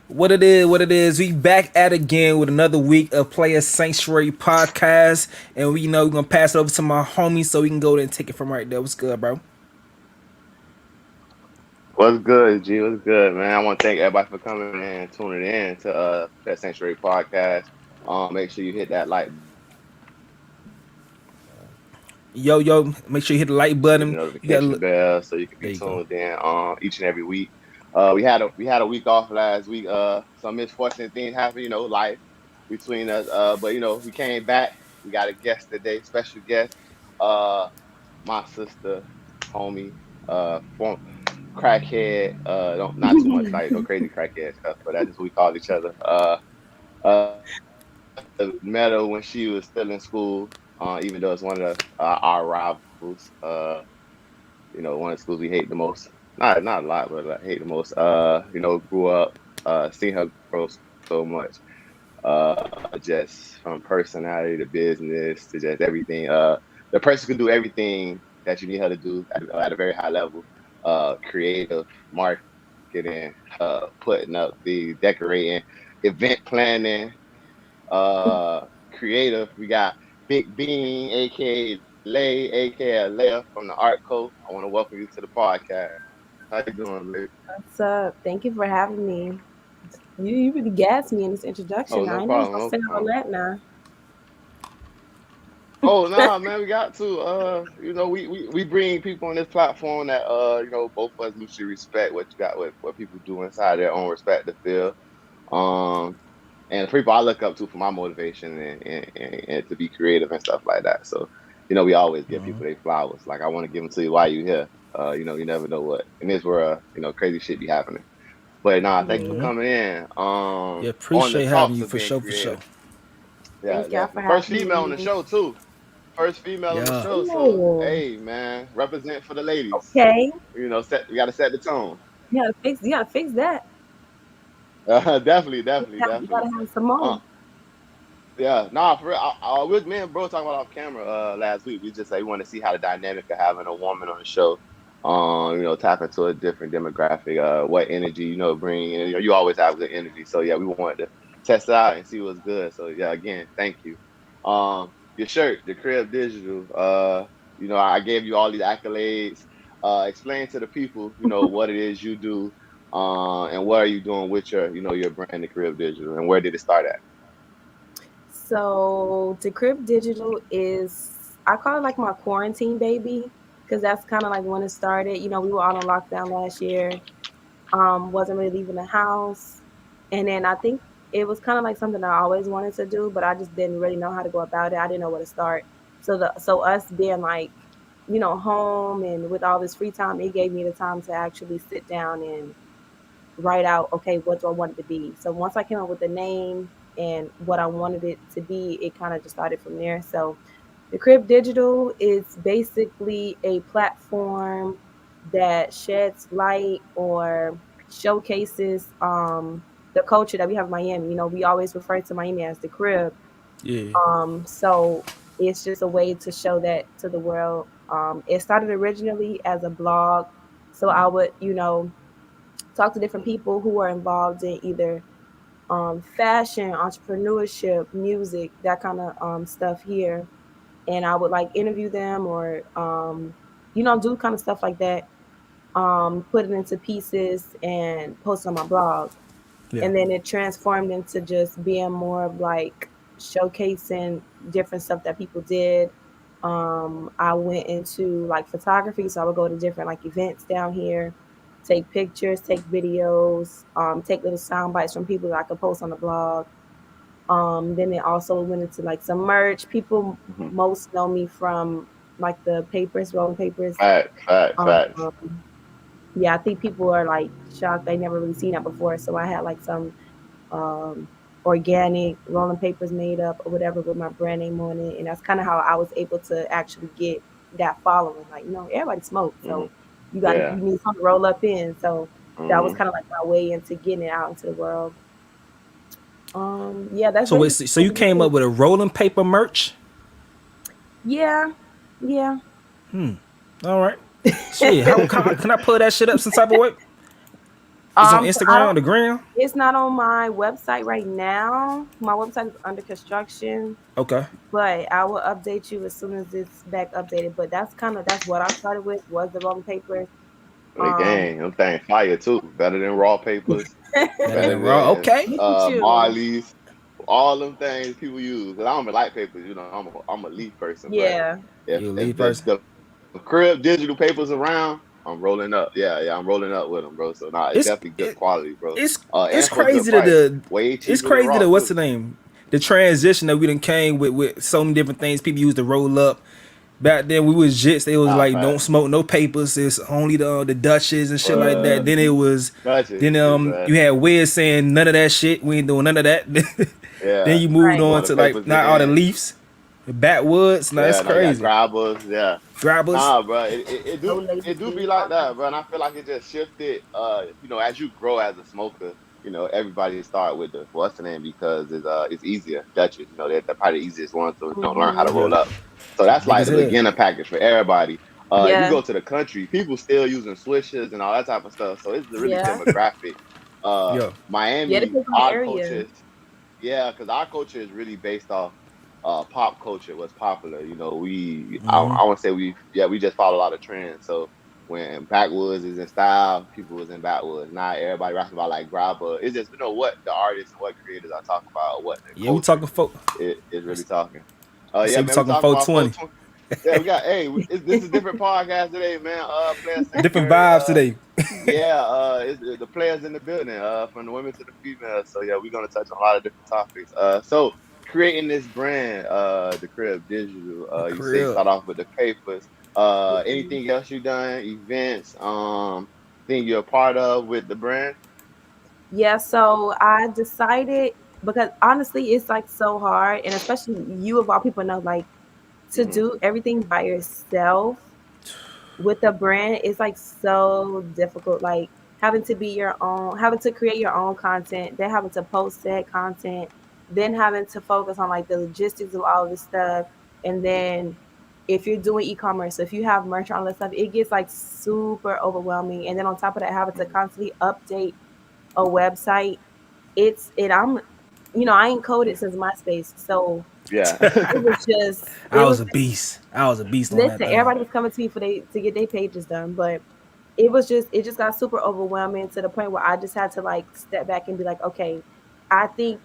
What it is. We back at again with another week of Playas Sanctuary podcast, and we know we're gonna pass it over to my homie so we can go there and take it from right there. What's good, bro? What's good, G? What's good, man? I want to thank everybody for coming in and tuning in to Pet Sanctuary Podcast. Make sure you hit that like button, Yo, yo, make sure you hit the like hit the button. You got notification bell so you can there. be You go. tuned in each and every week. We had a week off last week. Some misfortunate things happened, life between us. But we came back. We got a guest today, special guest. Uh, my sister, homie, form crackhead. Don't not too much like no crazy crackhead stuff, but that's just what we call each other. Met her when she was still in school. Even though it's one of our rivals. One of the schools we hate the most. Not a lot, but I hate the most. Grew up, seen her grow so much. Just from personality to business to just everything. The person can do everything that you need her to do at a very high level. Creative, marketing, putting up the decorating, event planning, creative. We got Big Bean, aka Lay, aka Leah from the Art Co. I want to welcome you to the podcast. How you doing, Lay? What's up? Thank you for having me. You really gassed me in this introduction. Oh, I no ain't even problem, gonna no say all problem. that now. Oh nah, man, we got to. We bring people on this platform that both of us mutually respect what you got, what people do inside their own respective field. Um, and the people I look up to for my motivation and to be creative and stuff like that. So, we always give people their flowers. Like I want to give them to you while you here. You never know what in this world, crazy shit be happening. But nah, thank you for Yeah. coming in. Yeah, On the appreciate having talks you of for being sure, for sure. creative. Yeah, Thank y'all for definitely. First having female on the me. show too. First female on the Yeah. show. So Oh, hey, man, represent for the ladies. okay. We got to set the tone. You gotta fix that. Definitely, You definitely, gotta, you definitely. gotta have some Uh, more. yeah, nah, for real. With me and bro talking about off camera last week. We just like we want to see how the dynamic of having a woman on the show. Tap into a different demographic. What energy bring. And you always have good energy. So yeah, we wanted to test it out and see what's good. So yeah, again, thank you. Your shirt, the Crib Digital. I gave you all these accolades. Explain to the people, what it is you do. And what are you doing with your brand, the Crib Digital, and where did it start at? So Decrypt Digital is I call it like my quarantine baby because that's kind of like when it started. We were all on lockdown last year. Wasn't really leaving the house. And then I think it was kind of like something I always wanted to do, but I just didn't really know how to go about it. I didn't know where to start. So us being like, home and with all this free time, it gave me the time to actually sit down and write out, okay, what do I want it to be? So once I came up with the name and what I wanted it to be, it kind of just started from there. So the Crib Digital is basically a platform that sheds light or showcases the culture that we have in Miami. We always refer to Miami as the crib. Yeah. So it's just a way to show that to the world. It started originally as a blog. So I would, talk to different people who are involved in either fashion, entrepreneurship, music, that kind of stuff here, and I would like interview them or do kind of stuff like that. Put it into pieces and post on my blog, Yeah. and then it transformed into just being more of like showcasing different stuff that people did. I went into like photography, so I would go to different like events down here, take pictures, take videos, take little sound bites from people that I could post on the blog. Then it also went into like some merch. People Mm-hmm. most know me from like the papers, rolling papers. Facts, facts, facts. Um, yeah, I think people are like shocked they never really seen that before. So I had like some um, organic rolling papers made up or whatever with my brand name on it, and that's kind of how I was able to actually get that following. Like everybody smokes, Hmm. so you Yeah. need something to roll up in. So that was Hmm. kind of like my way into getting it out into the world. Yeah, that's So wait, basically so what you we came do. up with a rolling paper merch? Yeah, yeah. All right. Shit, how can I pull that shit up some type of way? It's on So I Instagram on don't. the gram. It's not on my website right now. My website is under construction, Okay. but I will update you as soon as it's back updated. But that's what I started with was the rolling papers. Like, Um, gang, them things fire too. Better than raw papers. Better Better than raw. than Okay. look at you. Marley's. All them things people use. Cause I don't even like papers. I'm a leaf person. But Yeah. if You a if lead the person. the crib digital papers around, I'm rolling up. Yeah, I'm rolling up with them, bro. So nah, it's It's definitely good it, quality, bro. it's And it's for a good crazy that price. the Way it's cheaper than crazy raw that what's too. the name? The transition that we done came with so many different things people used to roll up. Back then we was jits. They was Nah, like don't fact. smoke no papers. It's only the Dutches and shit like that. Then it Mhm. was Gotcha. then It's you had Wiz saying none of that shit. We ain't doing none of that. Then yeah. you moved Right. on Throwing the to like papers not all the in. Leafs, the backwoods. Nah, it's Yeah, now you got crazy. grabbers. Yeah. Grabbers. Nah, bro, it No do it do be latency. like that, bro. And I feel like it just shifted. As you grow as a smoker, everybody start with the what's the name because it's easier. Dutchess, they're probably the easiest ones to learn how to Mhm. Yeah, roll up. So that's big like as the hell. beginner package for everybody. If you Yeah. go to the country, people still using swishers and all that type of stuff. So it's really Yeah. demographic. Yeah. Yeah. It Miami, depends on the our area. culture, yeah, because our culture is really based off pop culture, what's popular. I want to say we just follow a lot of trends. So when backwoods is in style, people was in backwoods. Now everybody rapping about like grabber. It's just what the artists and what creators are talking about, or what the Yeah, we culture talking folk. is really talking. You Yeah, say we man, we talking talking about 420. 420. Yeah, we got. Hey, this is different podcast today, man. Player Different sanctuary. vibes today. Yeah, the players in the building, from the women to the females. So yeah, we're gonna touch on a lot of different topics. So creating this brand, the crib digital. The You say you crib. start off with the papers. Mhm. Anything else you done? Events, thing you're a part of with the brand? Yeah, so I decided because honestly, it's like so hard, and especially you of all people know, like to Hmm. do everything by yourself with a brand is like so difficult. Like having to create your own content, then having to post that content, then having to focus on like the logistics of all this stuff, and then if you're doing e-commerce, so if you have merch on all this stuff, it gets like super overwhelming. And then on top of that, having to Hmm. constantly update a website, I'm, I ain't coded since MySpace, so Yeah. it was just, I was a beast. I was a beast on that listen, thing. everybody was coming to me to get their pages done, but it just got super overwhelming to the point where I just had to like step back and be like, okay, I think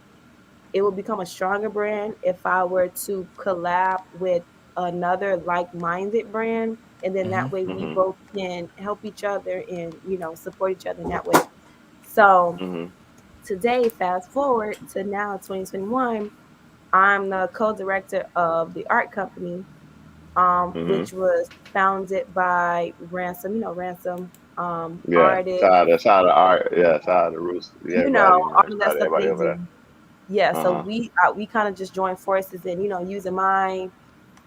it would become a stronger brand if I were to collab with another like-minded brand, and then Hmm. that way we Hmm. both can help each other and support each other in that way. So Hmm. today, fast forward to now 2021, I'm the co-director of the art company, Hmm. which was founded by Ransom, Ransom, Yeah. artist, Shout out to Art. Yeah. Shout out to Roost. Yeah, everybody, all man. of Shout that out to stuff that everybody they over there. do. Yeah, so Uh huh. we kind of just joined forces and using my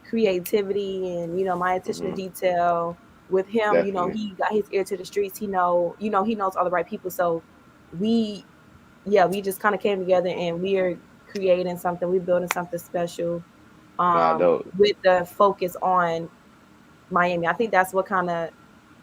creativity and my attention to Hmm. detail with him. Definitely. He got his ear to the streets. He knows all the right people. So we yeah, we just kind of came together and we are creating something. We're building something special, Nah, dope. with the focus on Miami. I think that's what kind of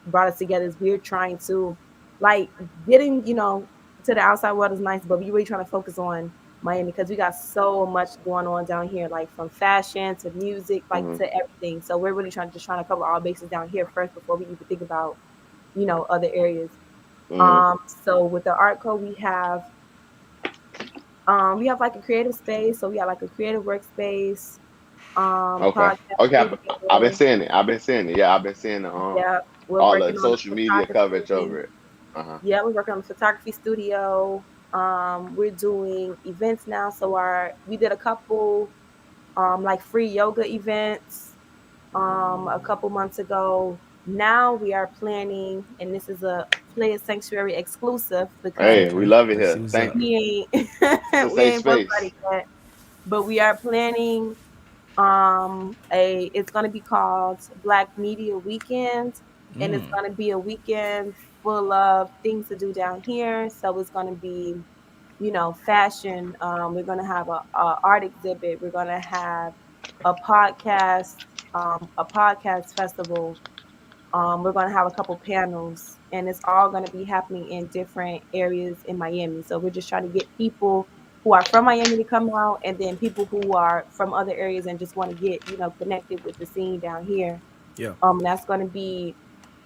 brought us together is we're trying to like getting, to the outside world is nice, but we really trying to focus on Miami because we got so much going on down here, like from fashion to music, like Hmm. to everything. So we're really trying to cover all bases down here first before we even think about, other areas. Hmm. So with the art code we have like a creative space. So we got like a creative workspace, Okay. podcast Okay. I've been studio. seeing it. I've been seeing it. Yeah, I've been seeing Yeah, we're all the working on the social media coverage photography. over it. Uh huh. Yeah, we're working on the photography studio. We're doing events now. So we did a couple like free yoga events a couple months ago. Now we are planning, and this is a Playas Sanctuary exclusive Hey, because we Okay, love it let's see here. what's up. Thank you. we It's a ain't we safe ain't booked space. it yet. But we are planning a it's going to be called Black Media Weekend, and it's going to be a weekend full of things to do down here. So it's going to be fashion. We're going to have a art exhibit. We're going to have a podcast, a podcast festival. We're going to have a couple panels. and it's all going to be happening in different areas in Miami. So we're just trying to get people who are from Miami to come out, and then people who are from other areas and just want to get, connected with the scene down here. Yeah. That's going to be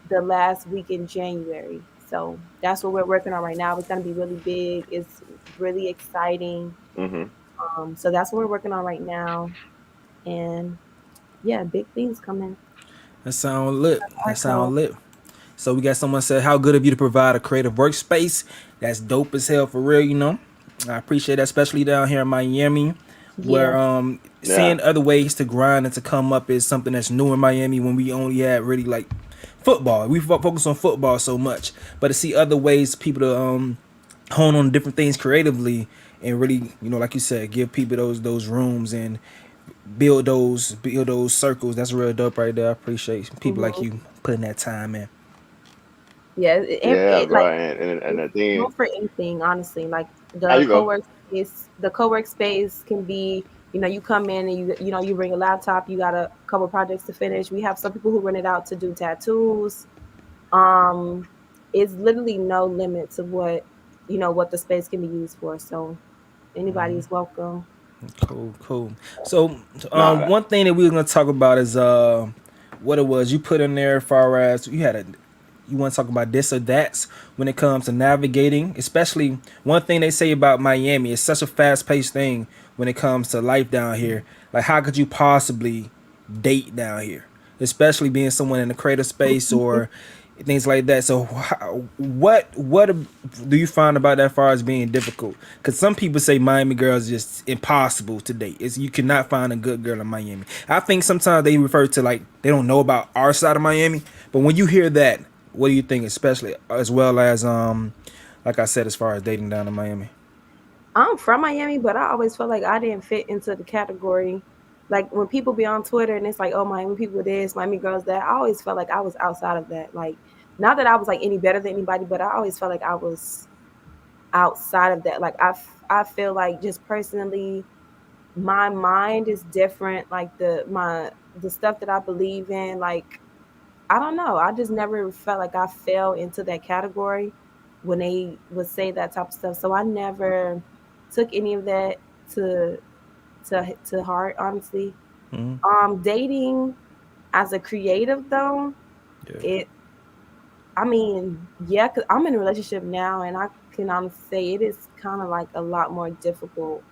the last week in January. So that's what we're working on right now. It's going to be really big. It's really exciting. Mm-hmm. So that's what we're working on right now. And yeah, big things coming. That sound lit. That Art show. sound lit. So we got someone said, "How good of you to provide a creative workspace?" That's dope as hell for real. I appreciate that, especially down here in Miami, Yeah. where Yeah. seeing other ways to grind and to come up is something that's new in Miami. When we only had really like football, we focus on football so much, but to see other ways people to hone on different things creatively and really, like you said, give people those rooms and build those circles. That's real dope right there. I appreciate people like hmm you putting that time in. Yeah. Yeah, Like bro. And it's the thing, room for anything, honestly. Like how the you go? co-work space can be, you come in and you bring a laptop, you got a couple projects to finish. We have some people who rent it out to do tattoos. Um, it's literally no limit to what the space can be used for. So anybody's welcome. Cool, cool. So, Nah, one thing that we were gonna talk about is what it was you put in there, as far as you want to talk about this or that's when it comes to navigating, especially one thing they say about Miami. It's such a fast-paced thing when it comes to life down here. Like, how could you possibly date down here, especially being someone in the creative space or things like that? So, what do you find about that, far as being difficult? Because some people say Miami girls just impossible to date. It's you cannot find a good girl in Miami. I think sometimes they refer to like they don't know about our side of Miami, but when you hear that, what do you think, especially as well as like I said, as far as dating down in Miami? I'm from Miami, but I always felt like I didn't fit into the category. Like when people be on Twitter and it's like, oh, Miami people this, Miami girls that, I always felt like I was outside of that. Like, not that I was like any better than anybody, but I always felt like I was outside of that. Like, I feel like just personally, my mind is different. Like the stuff that I believe in, like I don't know. I just never felt like I fell into that category when they would say that type of stuff. So I never took any of that to to heart, honestly. Hmm. Dating as a creative though, Yeah. it I mean, yeah, cause I'm in a relationship now and I can honestly say it is kind of like a lot more difficult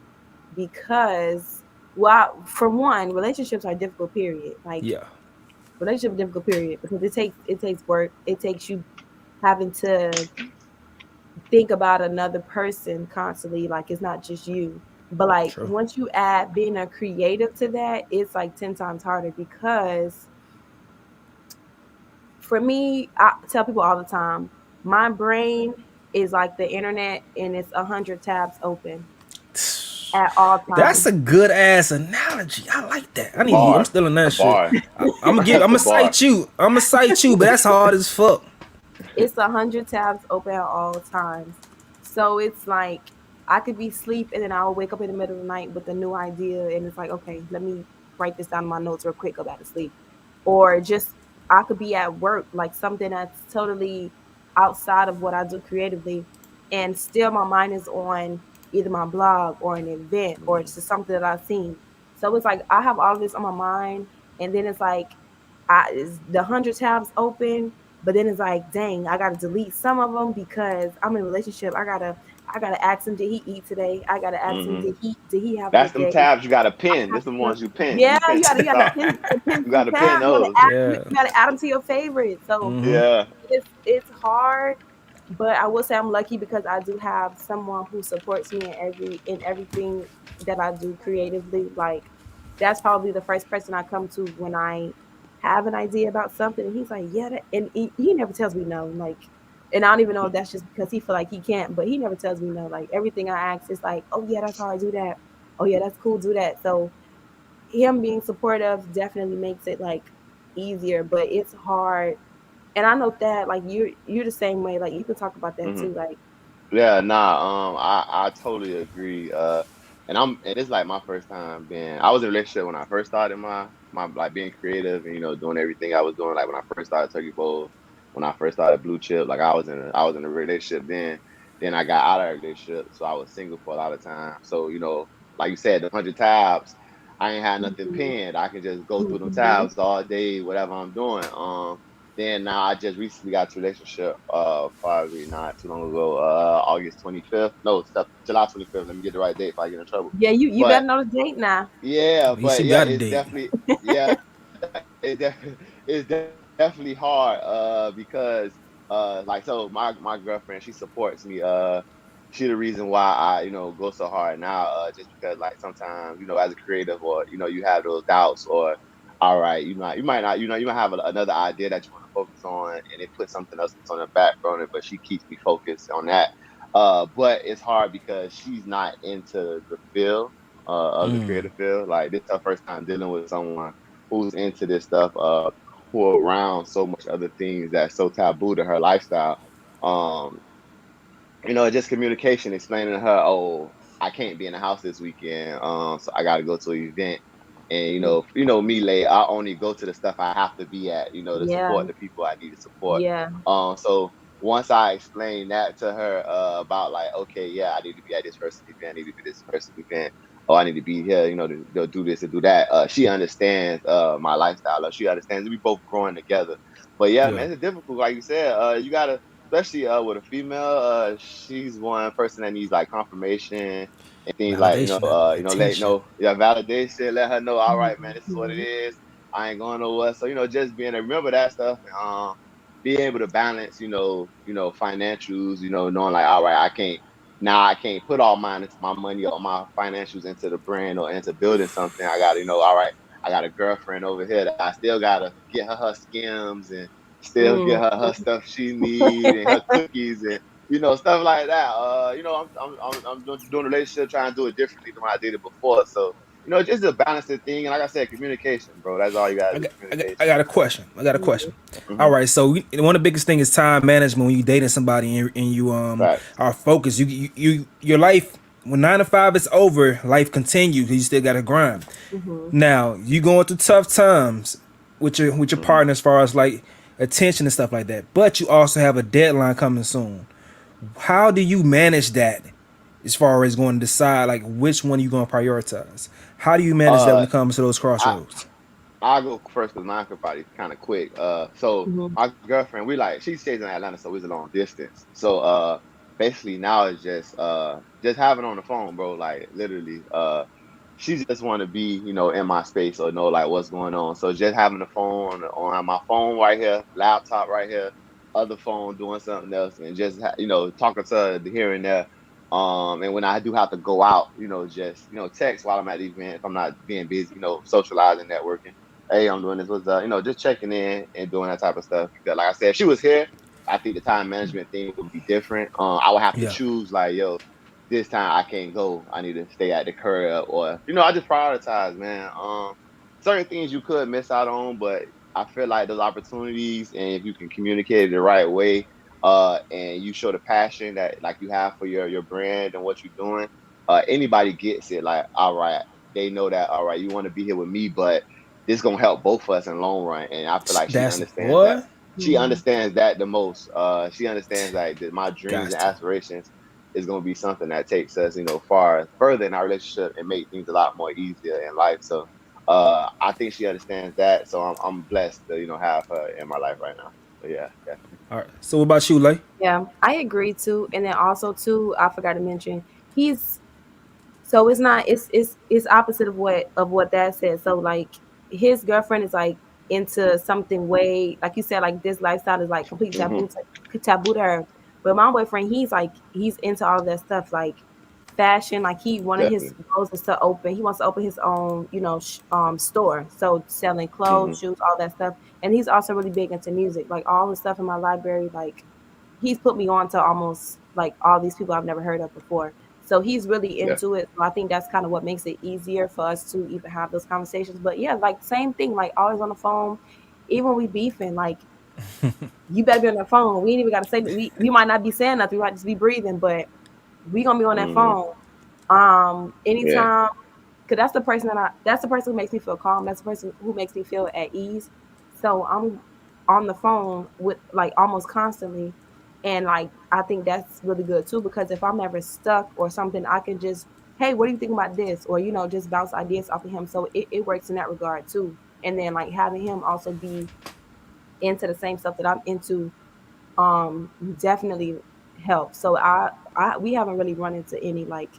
because well, for one, relationships are difficult, period. Like Yeah. relationship difficult, period, because it takes work. It takes you having to think about another person constantly. Like it's not just you. But like True. once you add being a creative to that, it's like 10 times harder because for me, I tell people all the time, my brain is like the internet and it's 100 tabs open at all That's times. a good ass analogy. I like that. a I'm bar, still in a that shit. bar. I'm gonna give. I'm That's a gonna bar. cite you. I'm gonna cite you, but that's hard as fuck. It's 100 tabs open at all times. So it's like I could be asleep and then I'll wake up in the middle of the night with a new idea and it's like, okay, let me write this down in my notes real quick, go back to sleep. Or just I could be at work, like something that's totally outside of what I do creatively, and still my mind is on either my blog or an event or it's just something that I've seen. So it's like I have all of this on my mind, and then it's like the 100 tabs open, but then it's like, dang, I gotta delete some of them because I'm in a relationship. I gotta ask him, did he eat today? I gotta ask him, Hmm. did he have a That's good them day? tabs you got to I pin. have This the to, ones you pin. yeah, You pin. you gotta pin You got some to pin tabs. those. Yeah. You gotta add them to your favorites. So Mm-hmm. Yeah. it's hard, but I will say I'm lucky because I do have someone who supports me in everything that I do creatively. Like that's probably the first person I come to when I have an idea about something, and he's like, "Yeah," and he never tells me no. Like, and I don't even know if that's just because he feel like he can't, but he never tells me no. Like everything I ask is like, "Oh yeah, that's how I do that. Oh yeah, that's cool, do that." So him being supportive definitely makes it like easier, but it's hard. And I know that like you're the same way. Like you could talk about that Hmm. too. Like Yeah. Nah. I totally agree. And it's like my first time being. I was in a relationship when I first started my like being creative and doing everything I was doing like when I first started Turkey Bowl. when I first started Blue Chip. Like I was in a relationship then I got out of a relationship, so I was single for a lot of time. So like you said, the 100 tabs, I ain't had nothing Mhm. pinned. I can just go through them Mhm. tabs all day, whatever I'm doing. Then now I just recently got to a relationship, probably not too long ago, August 25th. No, July 25th. Let me get the right date if I get in trouble. Yeah, you But better know the date now. You should yeah, got a it's date. definitely yeah, it's definitely hard because like so my girlfriend, she supports me. She the reason why I go so hard now, just because like sometimes as a creative, or you have those doubts, or all right, you might not, you might have another idea that you want to focus on, and it puts something else on the back burner, but she keeps me focused on that. But it's hard because she's not into the field of the creative field. Like, this is her first time dealing with someone who's into this stuff, who are around so much other things that's so taboo to her lifestyle. Um, just communication, explaining to her, oh, I can't be in the house this weekend, so I got to go to an event. And me, Lay, I only go to the stuff I have to be at, to Yeah, support the people I need to support. yeah, So once I explained that to her, about like, okay, yeah, I need to be at this person's event, I need to be this person's event, or I need to be here, to do this and do that. She understands my lifestyle. She understands we both growing together. But yeah, Yeah. man, it's difficult. Like you said, you gotta, especially with a female, she's one person that needs like confirmation and things like, Validation, let attention. yeah, validation, let her know, all right, man, this is what it mhm, is. I ain't going nowhere. So, just being able to remember that stuff, and being able to balance, financials, knowing like, all right, I can't put all my money or my financials into the brand or into building something. I gotta, all right, I got a girlfriend over here that I still gotta get her skims, and still get mm. her stuff she need, and her cookies, and stuff like that. I'm doing a relationship, trying to do it differently than when I did it before. So just a balancing thing. And like I said, communication, bro. That's all you gotta do. I Communication. got a question. I got a question. All Hmm. right, so one of the biggest things is time management when you dating somebody, and you Facts. are focused. Your life, when 9 to 5 is over, life continues. You still got to grind. Mhm. Now you going through tough times with your Hmm. partner as far as like attention and stuff like that, but you also have a deadline coming soon. How do you manage that as far as going to decide like which one you going to prioritize? How do you manage that when Uh, it comes to those I crossroads? I'll go first because mine could probably kind of quick. So Mhm. my girlfriend, we like, she stays in Atlanta, so it's a long distance. So basically now it's just having on the phone, bro. Like, literally, she just want to be, in my space, or know like what's going on. So just having the phone on my phone right here, laptop right here, other phone doing something else, and just talking to her here and there. And when I do have to go out, just text while I'm at the event if I'm not being busy, socializing, networking. Hey, I'm doing this. What's just checking in and doing that type of stuff. Because like I said, if she was here, I think the time management thing would be different. I would have to Yeah, choose like, yo, this time I can't go. I need to stay at the curb, or I just prioritize, man. Certain things you could miss out on, but I feel like those opportunities, and if you can communicate it the right way, and you show the passion that like you have for your brand and what you're doing, anybody gets it. Like, all right, they know that, all right, you want to be here with me, but this gonna help both of us in the long run. And I feel like she that's understands that. what She Mhm. understands that the most. She understands like that my dreams got and to. aspirations is gonna be something that takes us, far further in our relationship and make things a lot more easier in life. So I think she understands that. So I'm blessed to, have her in my life right now. So yeah, definitely. All right. So what about you, Lay? Yeah, I agree too. And then also too, I forgot to mention, he's so it's not it's opposite of what that said. So like his girlfriend is like into something way like you said, like this lifestyle is like complete Hmm. taboo to her. But my boyfriend, he's into all of that stuff like fashion. Like he one of his Definitely. goals is to open. He wants to open his own store. So selling Hmm. clothes, shoes, all that stuff. And he's also really big into music. Like all the stuff in my library, like he's put me on to almost like all these people I've never heard of before. So he's really Yeah. into it. So I think that's kind of what makes it easier for us to even have those conversations. But yeah, like same thing, like always on the phone. Even when we beefing, like you better be on the phone. We ain't even gotta say that we might not be saying nothing, we might just be breathing, but we gonna be on that Hmm. phone. Yeah. Anytime, cause that's the person who makes me feel calm. That's the person who makes me feel at ease. So on the phone with like almost constantly. And like I think that's really good too, because if I'm ever stuck or something, I can just, hey, what do you think about this? Or, just bounce ideas off of him. So it works in that regard too. And then like having him also be into the same stuff that I'm into, definitely helps. So I we haven't really run into any like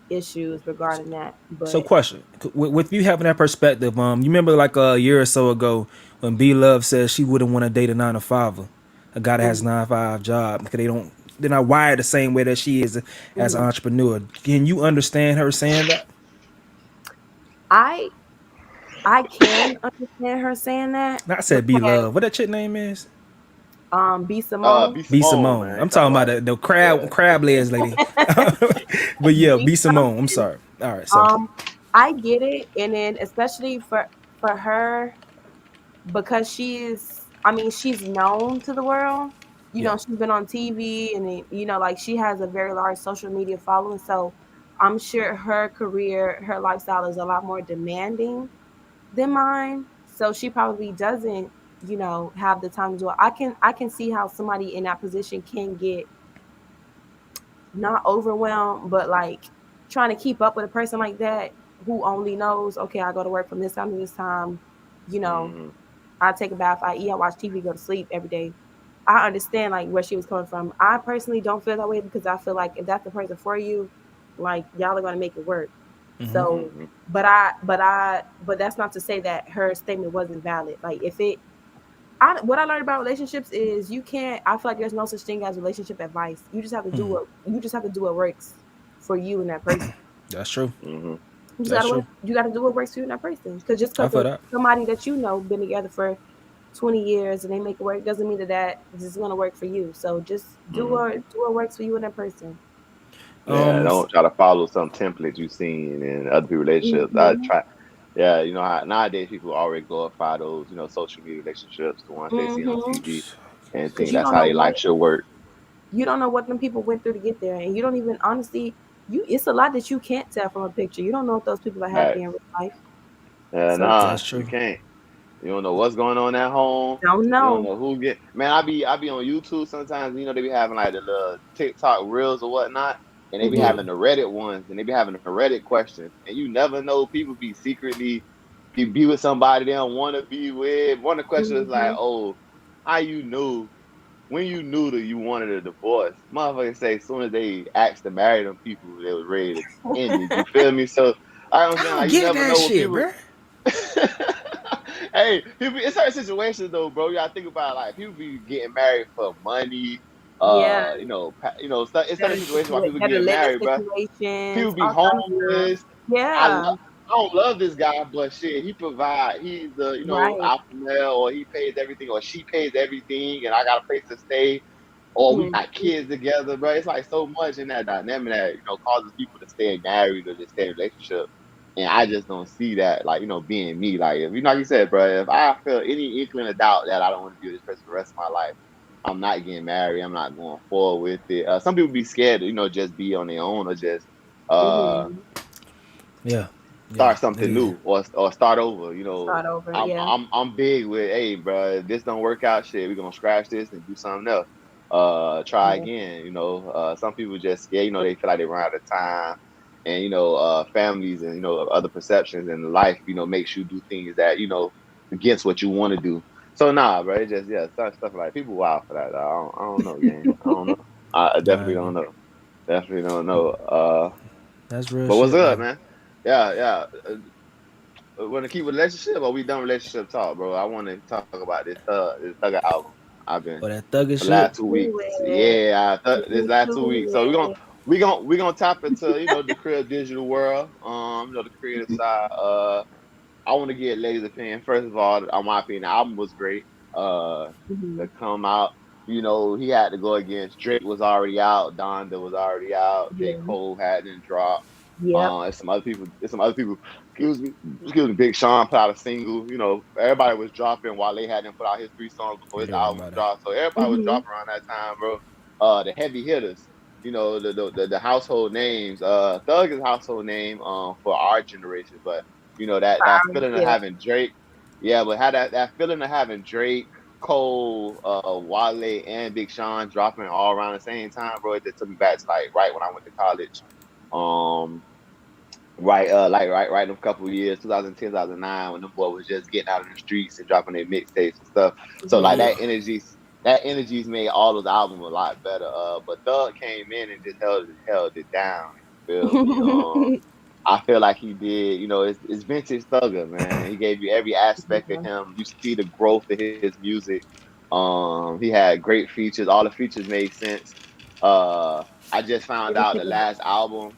issues regarding that. So, But question: with you having that perspective, you remember like a year or so ago when B Love said she wouldn't want to date a 9 to 5, a guy that has a mm, 9 to 5 job because they're not wired the same way that she is as an mm, entrepreneur. Can you understand her saying that? I I can understand her saying that Not said B because Love. What that chick name is? B Simone. B B Simone, Simone. man. You I'm talking talking about about the yeah. crab legs lady. But yeah, B B Simone. I'm something. sorry. All right, so Um, I get it, and then especially for her, because I mean, she's known to the world. yeah. She's been on TV, and like she has a very large social media following. So I'm sure her career, her lifestyle is a lot more demanding than mine. So she probably doesn't, have the time to do it. I can see how somebody in that position can get not overwhelmed, but like trying to keep up with a person like that who only knows, okay, I go to work from this time to this time, you know, Hmm. I take a bath, I eat, I watch TV, go to sleep every day. I understand like where she was coming from. I personally don't feel that way because I feel like if that's the person for you, like y'all are gonna make it work. So, Hmm. but that's not to say that her statement wasn't valid. Like if it, what I learned about relationships is you can't. I feel like there's no such thing as relationship advice. You just have to do what works for you and that person. That's true. Hmm. You just That's gotta work. true. You gotta do what works for you and that person. Because just I because feel that. somebody that been together for 20 years and they make it work doesn't mean that this is gonna work for you. So just Hmm. do what works for you and that person. Yeah, Um, don't try to follow some template you've seen in other people's relationships. I Mhm. try. Yeah, nowadays people already glorify those, social media relationships, the ones they see on Mhm. TV, and Because think that's how their life should work. you don't know what them people went through to get there, and you don't even honestly. It's a lot that you can't tell from a picture. You don't know if those people are happy Right. in real life. Yeah, So nah, that's you true. can't. You don't know what's going on at home. don't You don't know. know who get. Man, I be on YouTube sometimes. They be having like the little TikTok reels or whatnot, and they be Hmm. Yeah. having the Reddit ones, and they be having the Reddit questions, and you never know. People be secretly be with somebody they don't want to be with. One of the questions is like, Hmm. "Oh, how you knew when you knew that you wanted a divorce?" Motherfuckers say as soon as they asked to marry them people, they was ready to end it. You feel me? So I'm I saying don't like you get never that know what shit, people. bro. Hey, people, it's certain situations though, bro. You gotta think about it, like people be getting married for money. Yeah, It's certain situations why people better get living married, bro. situations, People be all kinds of stuff. homeless. I love. Yeah, I don't love this guy, but shit, he provide. He's the right. alpha male, or he pays everything, or she pays everything, and I got a place to stay, or we Hmm. got kids together, bro. It's like so much in that dynamic that causes people to stay married or just stay in a relationship. And I just don't see that, like, being me. Like, if like you said, bro, if I feel any inkling of doubt that I don't want to be with this person for the rest of my life, I'm not getting married. I'm not going forward with it. Some people be scared to, just be on their own or just uh Hmm. Yeah. Yeah. start It something is. new or start over. Start over. I'm Yeah. I'm I'm big with, hey, bro, this don't work out, shit. We're gonna scratch this and do something else. Try Yeah. again. Some people just scared. They feel like they run out of time, and families and other perceptions in life. Makes you do things that against what you want to do. So nah, bro. It just stuff like people wild for that. I don't know, gang. I don't know. I Nah, definitely don't know. Definitely don't know. that's real But what's shit up, though. man? Yeah, yeah. Want to keep relationship or we done relationship talk, bro? I want to talk about this Thugger album. I've been Or that thugger the shit. last 2 weeks. Do it. Yeah, this last 2 weeks. Do So it. we gonna tap into the creative digital world, the creative side. I want to get ladies' opinion. First of all, on my opinion, the album was great. Hmm. To come out, he had to go against Drake was already out, Donda was already out, J. Yeah. Cole hadn't dropped. Yep. There's some other people. Excuse me. Big Sean put out a single. Everybody was dropping while they hadn't put out his 3 songs before his Yeah, album everybody. dropped. So everybody was Hmm. dropping around that time, bro. The heavy hitters, the household names. Thug is household name for our generation, but that feeling of Yeah. having Drake. Yeah, but had that feeling of having Drake. Cole, Wale, and Big Sean dropping all around the same time, bro. It just took me back to like right when I went to college. Um, right, right in a couple of years, 2010, 2009, when the boy was just getting out in the streets and dropping their mixtapes and stuff. So like Mhm. that energy's made all those albums a lot better. But Thug came in and just held it down. You feel me? I feel like he did. It's vintage Thugger, man. He gave you every aspect of him. You see the growth of his music. He had great features. All the features made sense. I just found out Everything the was last album.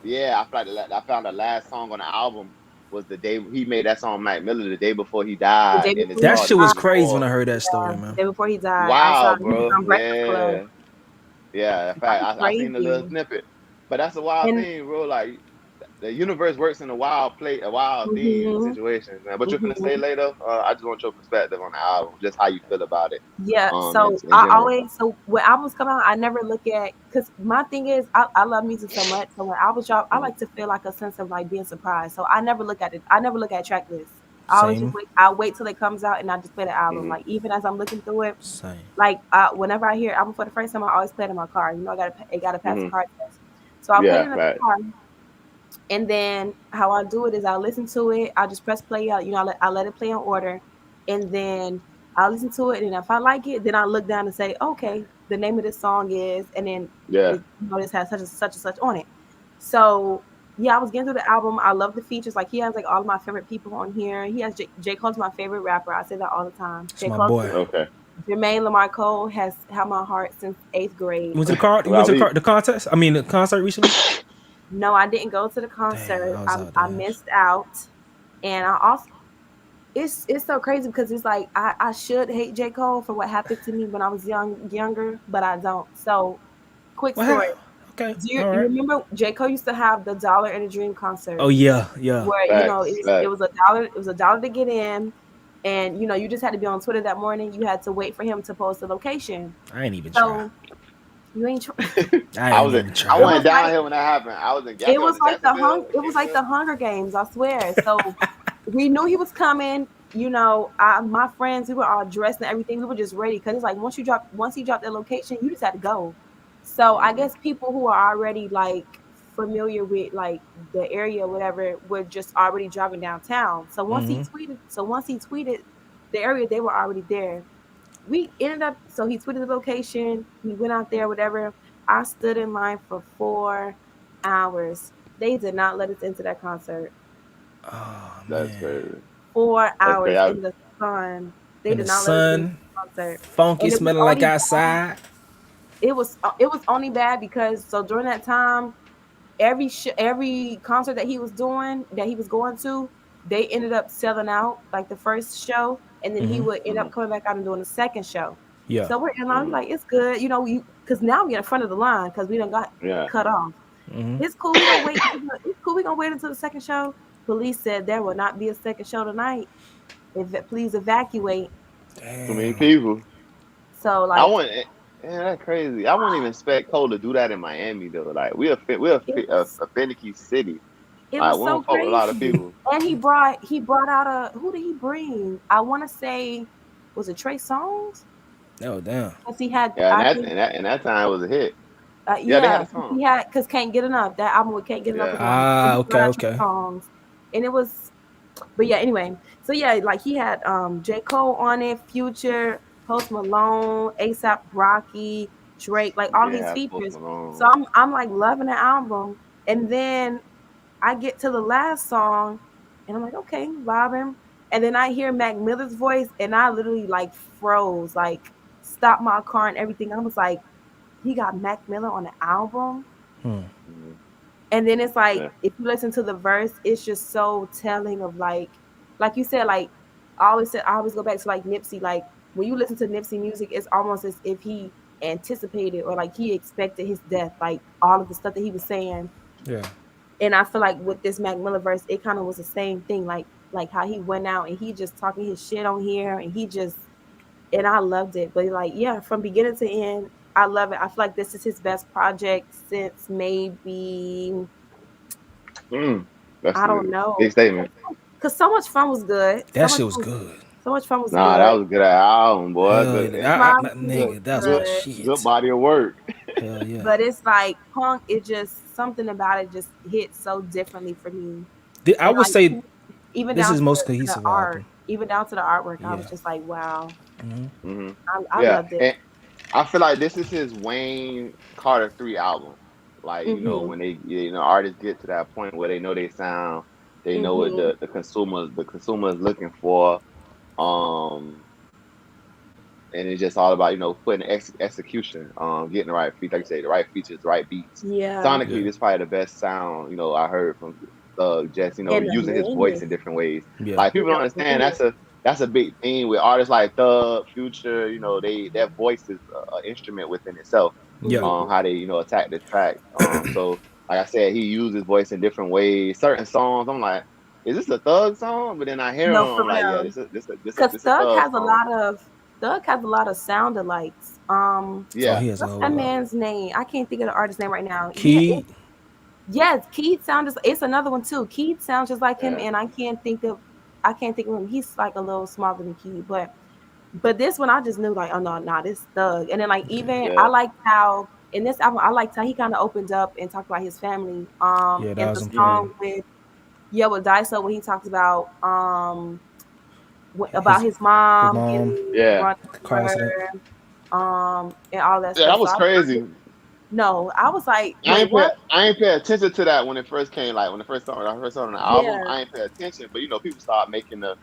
Yeah, I feel like I found the last song on the album was the day he made that song Mac Miller the day before he the died, day and it's before he That called shit The was died. New crazy when North. I heard that story, Yeah, the man. day before he died, Wow, he was bro. on Breakfast Club. Yeah. Yeah, in That fact, was I seen the little crazy. snippet, but that's a wild And thing, bro. Like the universe works in a wild theme mhm, situations, man. But you're gonna say mhm. later. I just want your perspective on the album, just how you feel about it, Yeah, in, so in general. when albums come out, I never look at because my thing is I love music so much. So when albums drop, I Mhm. like to feel like a sense of like being surprised. So I never look at it. I never look at track lists. I always just Same. wait. I wait till it comes out and I just play the album. Mhm. Like even as I'm looking through it, Same. like whenever I hear album for the first time, I always play it in my car. It got to pass the Mhm. car test. So I play it Yeah, in the fact. car, and then how I do it is I listen to it. I just press play out. I let it play in order, and then I listen to it. And if I like it, then I look down and say, okay, the name of this song is, and then Yeah. this has such and such on it. So yeah, I was getting through the album. I love the features. Like he has like all of my favorite people on here. He has J. Cole's my favorite rapper. I say that all the time. It's J. my Cole, boy. Okay. Jermaine Lamar Cole has had my heart since eighth grade. You went to the car. You went Well, to we. the contest. I mean, the concert recently. No, I didn't go to the Damn, concert. I was out I there. missed out, and I also it's so crazy because it's like I should hate J. Cole for what happened to me when I was younger, but I don't. So quick What story. happened? Okay, Do you, all you right. remember J. Cole used to have the Dollar and a Dream Oh concert yeah, yeah. where Facts. it Facts. was a dollar to get in, and you just had to be on Twitter that morning. You had to wait for him to post the location. I ain't even try. So you ain't. I I ain't was. even I It try. went was like downhill when that happened. I think I was in Jacksonville, It was like Gainesville. the Hunger Games, I swear. So we knew he was coming. My friends, we were all dressed and everything. We were just ready because it's like once he dropped that location, you just had to go. So I Hmm. guess people who are already like familiar with like the area, or whatever, were just already driving downtown. Mm-hmm. So once he tweeted the area, they were already there. We ended up So he tweeted the location, we went out there, whatever. I stood in line for 4 hours. They did not let us into that concert. Oh That's man. crazy. four That's hours crazy. in the sun. They In the did not let us in sun, the concert. funky, And smelling like outside. it was only bad because so during that time, every concert that he was doing, that he was going to, they ended up selling out like the first show, and then he Mm-hmm. would end Hmm. up coming back out and doing the second show. Yeah. So we're in line, Hmm. like it's good, because now we in front of the line because we done got Yeah. cut off. Mm-hmm. It's cool. We gonna wait. It's cool. We gonna wait until the second show. Police said there will not be a second show tonight. Please evacuate. Too many Damn. people. So I like want. Man, that's crazy. I wouldn't even expect Cole to do that in Miami though. Like it was a finicky city. it Like was we so don't fuck with a lot of crazy. people. And he brought out a who did he bring? I want to say was it Trey Songz? Oh damn. Because he had Yeah, and I that think and that and that time was a hit. Yeah, they had yeah a song. he had because Can't Get Enough, that album with Can't Get Enough was Yeah. on it. So Ah, he okay, brought out Trey okay. Songz, and it was but yeah, anyway. So yeah, like he had J. Cole on it, Future, Post Malone, ASAP Rocky, Drake, like You all did these have Post features. So Malone. I'm like loving the album. And then I get to the last song and I'm like, okay, vibing. And then I hear Mac Miller's voice and I literally like froze, like stopped my car and everything. I was like, he got Mac Miller on the album. Hmm. Hmm. And then it's like Yeah. if you listen to the verse, it's just so telling of like you said, like I always go back to like Nipsey. Like when you listen to Nipsey music, it's almost as if he anticipated or like he expected his death, like all of the stuff that he was saying. Yeah. And I feel like with this Mac Miller verse, it kind of was the same thing, like how he went out and he just talking his shit on here and he just and I loved it. But like, yeah, from beginning to end, I love it. I feel like this is his best project since maybe Mm. That's I a don't big know, statement. cause So Much Fun was good. That shit was good. So So Much Fun was Nah, that good. was a good album, boy. Hell Good, yeah, Slime was good, nigga, that's my good, good. good shit. body of work. Hell yeah. But it's like punk, it just something about it just hits so differently for me. I And would like say even this down is to most the cohesive art, album. even down to the artwork, I was Yeah. just like, wow, Hmm. I Yeah, loved it. and I feel like this is his Wayne Carter 3 album. Like, Mhm. when artists get to that point where they know they sound, they know what Mhm. the consumer is looking for. Um, and it's just all about putting execution, getting the right features, like you say, the right features, the right beats. Yeah. Sonically, Yeah. this is probably the best sound I heard from Jess. In a Using his voice minute. in different ways. Yeah. Like In people don't a understand minute. that's a big thing with artists like Thug, Future. Their voice is an instrument within itself. Yeah. Mhm. How they attack the track. So like I said, he used his voice in different ways. Certain songs, I'm like, is this a Thug song? But then I hear No, him, for I'm like, yeah, real. this a Because this a Thug song. Thug has a lot of sound alikes. Oh, Yeah. he has a What's whole that lot. man's name? I can't think of the artist's name right now. Key. Yes, Keith sounds just it's another one too. Keith sounds just like him, Yeah. and I can't think of him. He's like a little smaller than Keith, but this one I just knew like, oh no, nah, this Thug. And then like even I Yeah. liked how in this album I liked how he kind of opened up and talked about his family. Yeah, that And was the Hmm. song with with Daiso when he talks about about his his his mom mom, getting Yeah. run car accident. over, and all that Yeah, stuff. that So was crazy. no, I was like, I wait, ain't pay what? I ain't pay attention to that when it first came. Like when I first saw it on the album, Yeah. I ain't pay attention. But people start making the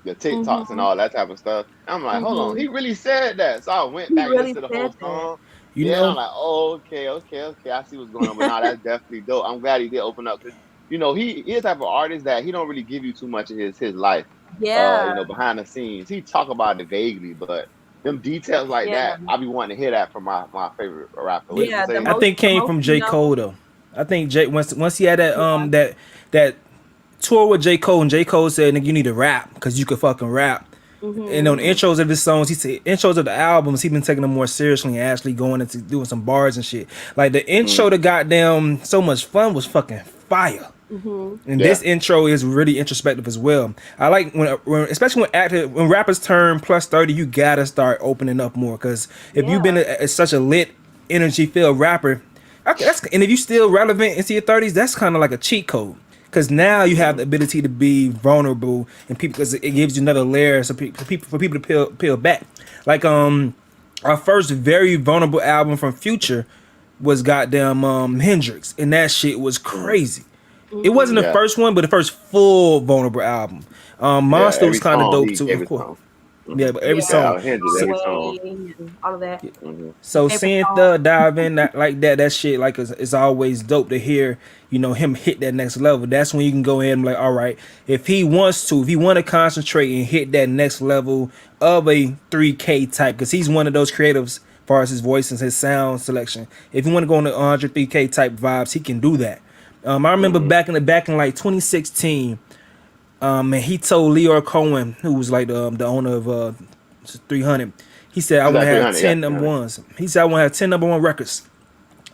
TikToks and Mhm. all that type of stuff. And I'm like, hold on, Mhm. he really said that. So I went He back and really listened to the said whole that. song. You Yeah, and I'm know, like, oh, okay, okay, okay. I see what's going on. But nah, that's definitely dope. I'm glad he did open up because he is the type of artist that he don't really give you too much of his life. Yeah. Behind the scenes, he talk about it vaguely, but them details like Yeah. that, I be wanting to hear that from my favorite rapper. What it, did you Yeah. say? I think The came most from you J know. Cole though. I think J once he had that Yeah. that tour with J Cole, and J Cole said, "Nigga, you need to rap because you could fucking rap." And on the Mhm. Hmm. intros of his songs, he said intros of the albums, he been taking them more seriously and actually going into doing some bars and shit. Like the intro Hmm. to goddamn So Much Fun was fucking fire. Mhm. And this Yeah. intro is really introspective as well. I like when especially when rappers turn plus 30, you gotta start opening up more. Cause if you've Yeah. been such a lit, energy filled rapper, okay, and if you still relevant into your 30s, that's kind of like a cheat code. Cause now you have Hmm. the ability to be vulnerable and people, because it gives you another layer so for people to peel back. Like our first very vulnerable album from Future was goddamn Hendrix, and that shit was Hmm. crazy. It wasn't Mhm. the Yeah. first one, but the first full vulnerable album. Yeah. Monster was Every kind of song dope he too, gave of his course. song. Hmm. Yeah, but every Yeah. song. Yeah. Hendrix. So, Every Away song. and all of that. Hmm. Your so favorite seeing song. Thug dive in that like that, that shit like is always dope to hear. Him hit that next level. That's when you can go ahead and be like, all right, if he wants to, if he want to concentrate and hit that next level of a 3K type, because he's one of those creatives as far as his voice and his sound selection. If you want to go on the 103K type vibes, he can do that. I remember Hmm. back in like 2016. And he told Leor Cohen, who was like the owner of 300, he said, I He's want to at have 300. Yeah. 10 number 300. ones. He said, I want to have 10 number one records.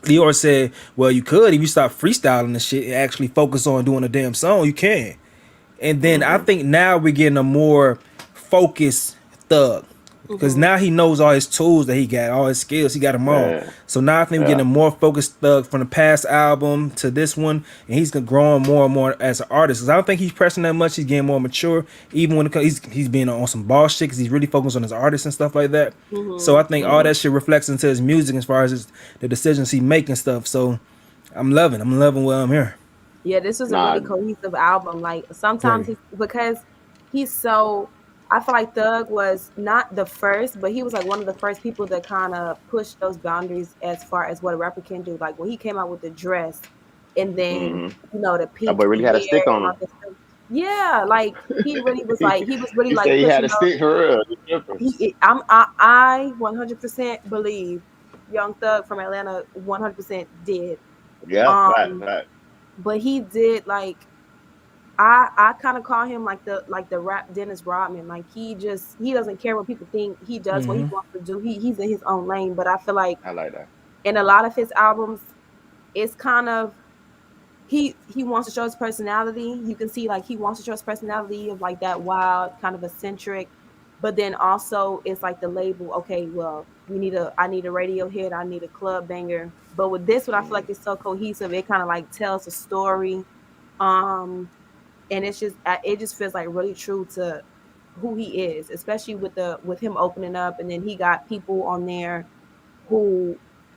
Leor said, well, you could if you stop freestyling the shit and actually focus on doing a damn song, you can. And then I Hmm. think now we're getting a more focused Thug. Because Mhm. now he knows all his tools that he got, all his skills, he got them all. Yeah. So now I think we're getting Yeah. a more focused Thug from the past album to this one, and he's growing more and more as an artist. Because I don't think he's pressing that much. He's getting more mature, even when he's being on some ball shit. Because he's really focused on his artists and stuff like that. So I Mhm. think all Hmm. that shit reflects into his music as far as the decisions he making stuff. So I'm loving what I'm hearing. Yeah, this was a Nah. really cohesive album. Like sometimes Very. he's because he's so I feel like Thug was not the first, but he was like one of the first people that kind of pushed those boundaries as far as what a rapper can do. Like when he came out with the dress and then, Hmm. the That pink boy really had a hair stick and on all him. this stuff. Yeah, like he was really He like said he had pushing a those. stick for real. He tripping. I 100% believe Young Thug from Atlanta 100% did. Yeah. Fact. Um, Fact. but he did like I kind of call him like the rap Dennis Rodman. Like he doesn't care what people think. He does what he wants to do. He's in his own lane. But I feel like I like that. in a lot of his albums, it's kind of he wants to show his personality. You can see like he wants to show his personality of like that wild kind of eccentric. but then also it's like the label, okay, well, I need a radio hit, I need a club banger. But with this one, I feel like it's so cohesive. It kind of like tells a story. Um, and it just feels like really true to who he is, especially with him opening up, and then he got people on there who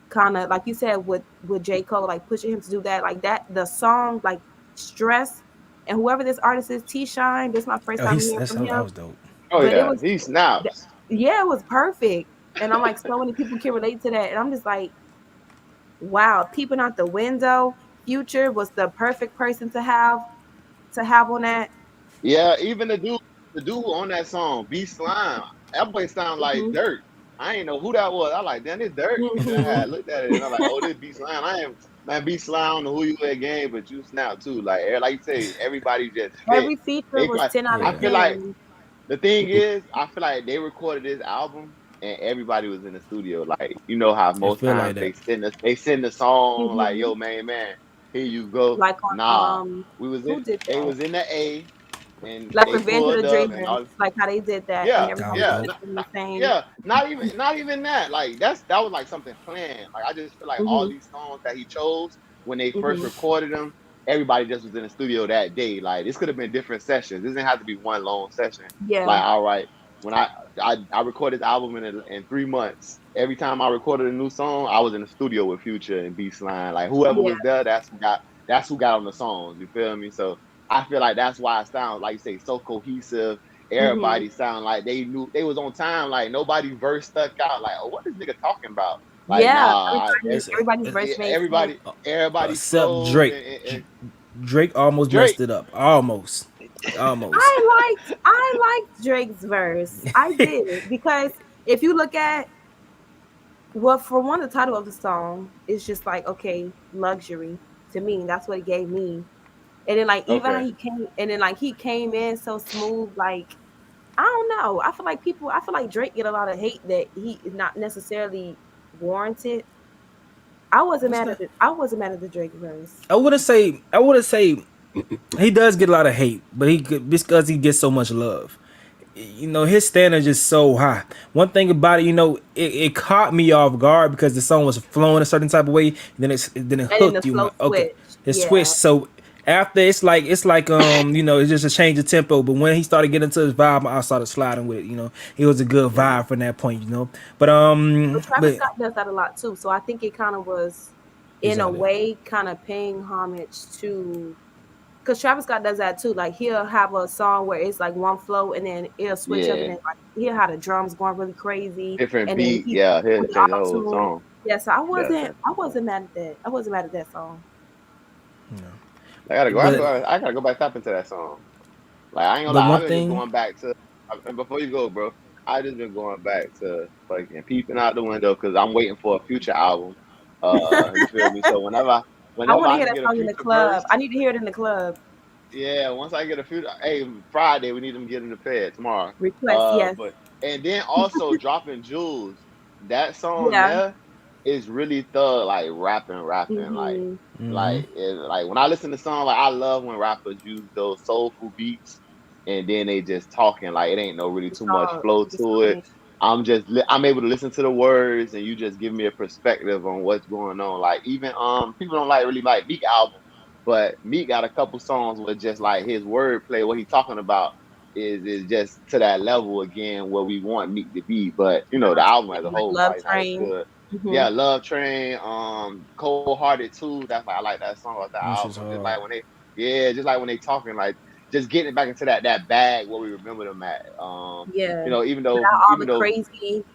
kind of like you said with J. Cole, like pushing him to do that, like that the song like Stress, and whoever this artist is, T Shine. This is my first Oh, time he's hearing that's from that him, was dope. Oh but it yeah, was he snaps. yeah, it was perfect. And I'm like, so many people can relate to that, and I'm just like, wow, peeping out the window. Future was the perfect person to have on that. Yeah, even the dude on that song, B Slime, that boy sound like Hmm. Dirt. I ain't know who that was. I like, damn, it's Dirt. And then I Hmm. had looked at it and I'm like, oh, this B Slime. I am man, B Slime, I don't know who you at game, but you snap too. Like you say, everybody just fit. Every feature They was like 10 out of I Yeah, feel like 10. the thing is, I feel like they recorded this album and everybody was in the studio. Like, you know how it most feel like times that. they send the song like, Hmm. yo, man, here you go. Like Nah. on We was in who did they that? was in the A and Like they Revenge of the pulled up and Dreamers, all like how they did that, and yeah, That was everybody was yeah, dope. just in the same. yeah. Not even that. Like that was like something planned. Like I just feel like all Hmm. these songs that he chose when they first Hmm. recorded them, everybody just was in the studio that day. Like this could have been different sessions. This didn't have to be one long session. Yeah, Like all right, when I recorded this album in 3 months. Every time I recorded a new song, I was in the studio with Future and B Slime. Like whoever yeah. was there, that's who got on the songs. You feel me? So I feel like that's why it sounds like you say so cohesive. Hmm. Everybody sound like they knew they was on time. Like nobody verse stuck out. Like, oh, what this nigga talking about? Like, Yeah, nah, It's a, everybody's it's, verse made sense. everybody except flowed Drake. and Drake almost Drake. messed it up. Almost, almost. I liked Drake's verse. I did, because if you look at, well, for one, the title of the song is just like, okay, luxury. To me, that's what it gave me. And then like even how Okay, he came, and then like he came in so smooth, like I don't know. I feel like Drake get a lot of hate that he is not necessarily warranted. What's that? I wasn't mad at the Drake verse. I wouldn't say. I wouldn't say he does get a lot of hate, but he because he gets so much love. His standards just so high. One thing about it, it caught me off guard because the song was flowing a certain type of way. Then it And then the hooked you. I'm slow like, okay, switch. it switched. Yeah. So after it's like it's just a change of tempo. But when he started getting into his vibe, I started sliding with it. It was a good Yeah. vibe from that point. But But Travis but Scott does that a lot too. So I think it kind of was, in a exactly. way, kind of paying homage to, because Travis Scott does that too. Like he'll have a song where it's like one flow, and then it'll switch up, and yeah, then like he'll have the drums going really crazy, different and then beat. he Yeah, he had to with the change the auto whole tune. song. Yeah, so Yeah, I wasn't mad at that. I wasn't mad at that song. I gotta go. But I gotta go back tap into that song. Like I ain't gonna but lie, one I've been just thing, going back to. And before you go, bro, I just been going back to fucking peeping out the window because I'm waiting for a future album. You feel me? So I whenever want to I hear can that get a song in the future club. verse, I need to hear it in the club. yeah, once I get a future, hey, Friday we need them to get in the fed tomorrow. Request, yes. But and then also dropping jewels. That song Yeah. there is really thug, like rapping, Hmm. like when I listen to songs, like I love when rappers use those soulful beats, and then they just talking like it ain't no really It's too much all flow just to it. talking. I'm able to listen to the words, and you just give me a perspective on what's going on. Like even people don't really like Meek album, but Meek got a couple songs with just like his wordplay, what he's talking about is just to that level again where we want Meek to be. But the album as a Like whole, Love like it's Train. good. Hmm. Yeah, Love Train, Cold Hearted too. That's why I like that song off the which is album. Just hard. like when just like when they talking, like just getting back into that bag where we remember them at. Yeah.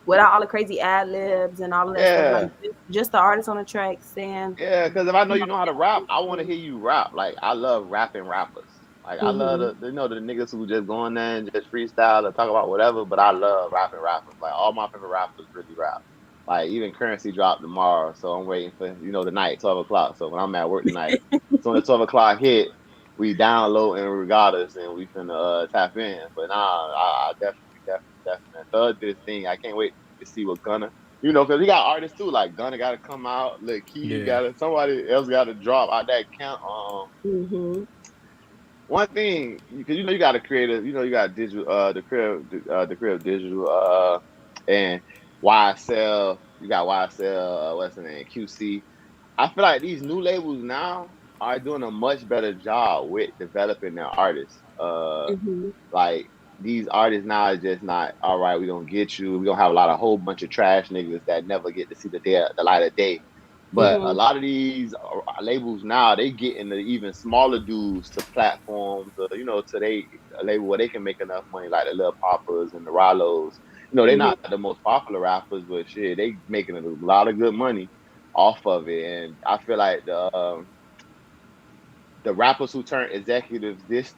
Without all the crazy ad libs and all of that stuff, like Yeah, just the artist on the track saying, yeah, because if I know you you know how to rap, I want to know, hear you rap. Like I love rapping rappers. Like I love mm-hmm. the niggas who just go in there and just freestyle or talk about whatever. But I love rapping rappers. Like all my favorite rappers really rap. Like even Currency dropped tomorrow, so I'm waiting for the night 12 o'clock. So when I'm at work tonight, so when the 12 o'clock hit, we download and regardless, and we finna tap in. But nah, I definitely. Thug did his thing. I can't wait to see what Gunna. Because we got artists too, like Gunna got to come out, Lil Key Yeah. got to, somebody else got to drop out that count. Mm-hmm. one thing, because you got a creative, you got digital, the crib digital, and YSL, you got YSL, what's the name, QC. I feel like these new labels now are doing a much better job with developing their artists. Mhm. Like these artists now is just not all right. We're gonna get you. We're gonna have a lot of whole bunch of trash niggas that never get to see the light of day. But a Mhm. lot of these labels now they getting the even smaller dudes to platforms, to they a label where they can make enough money, like the Lil Papas and the Rallos. They're Mhm. not the most popular rappers, but shit, they making a lot of good money off of it. And I feel like the rappers who turn executives this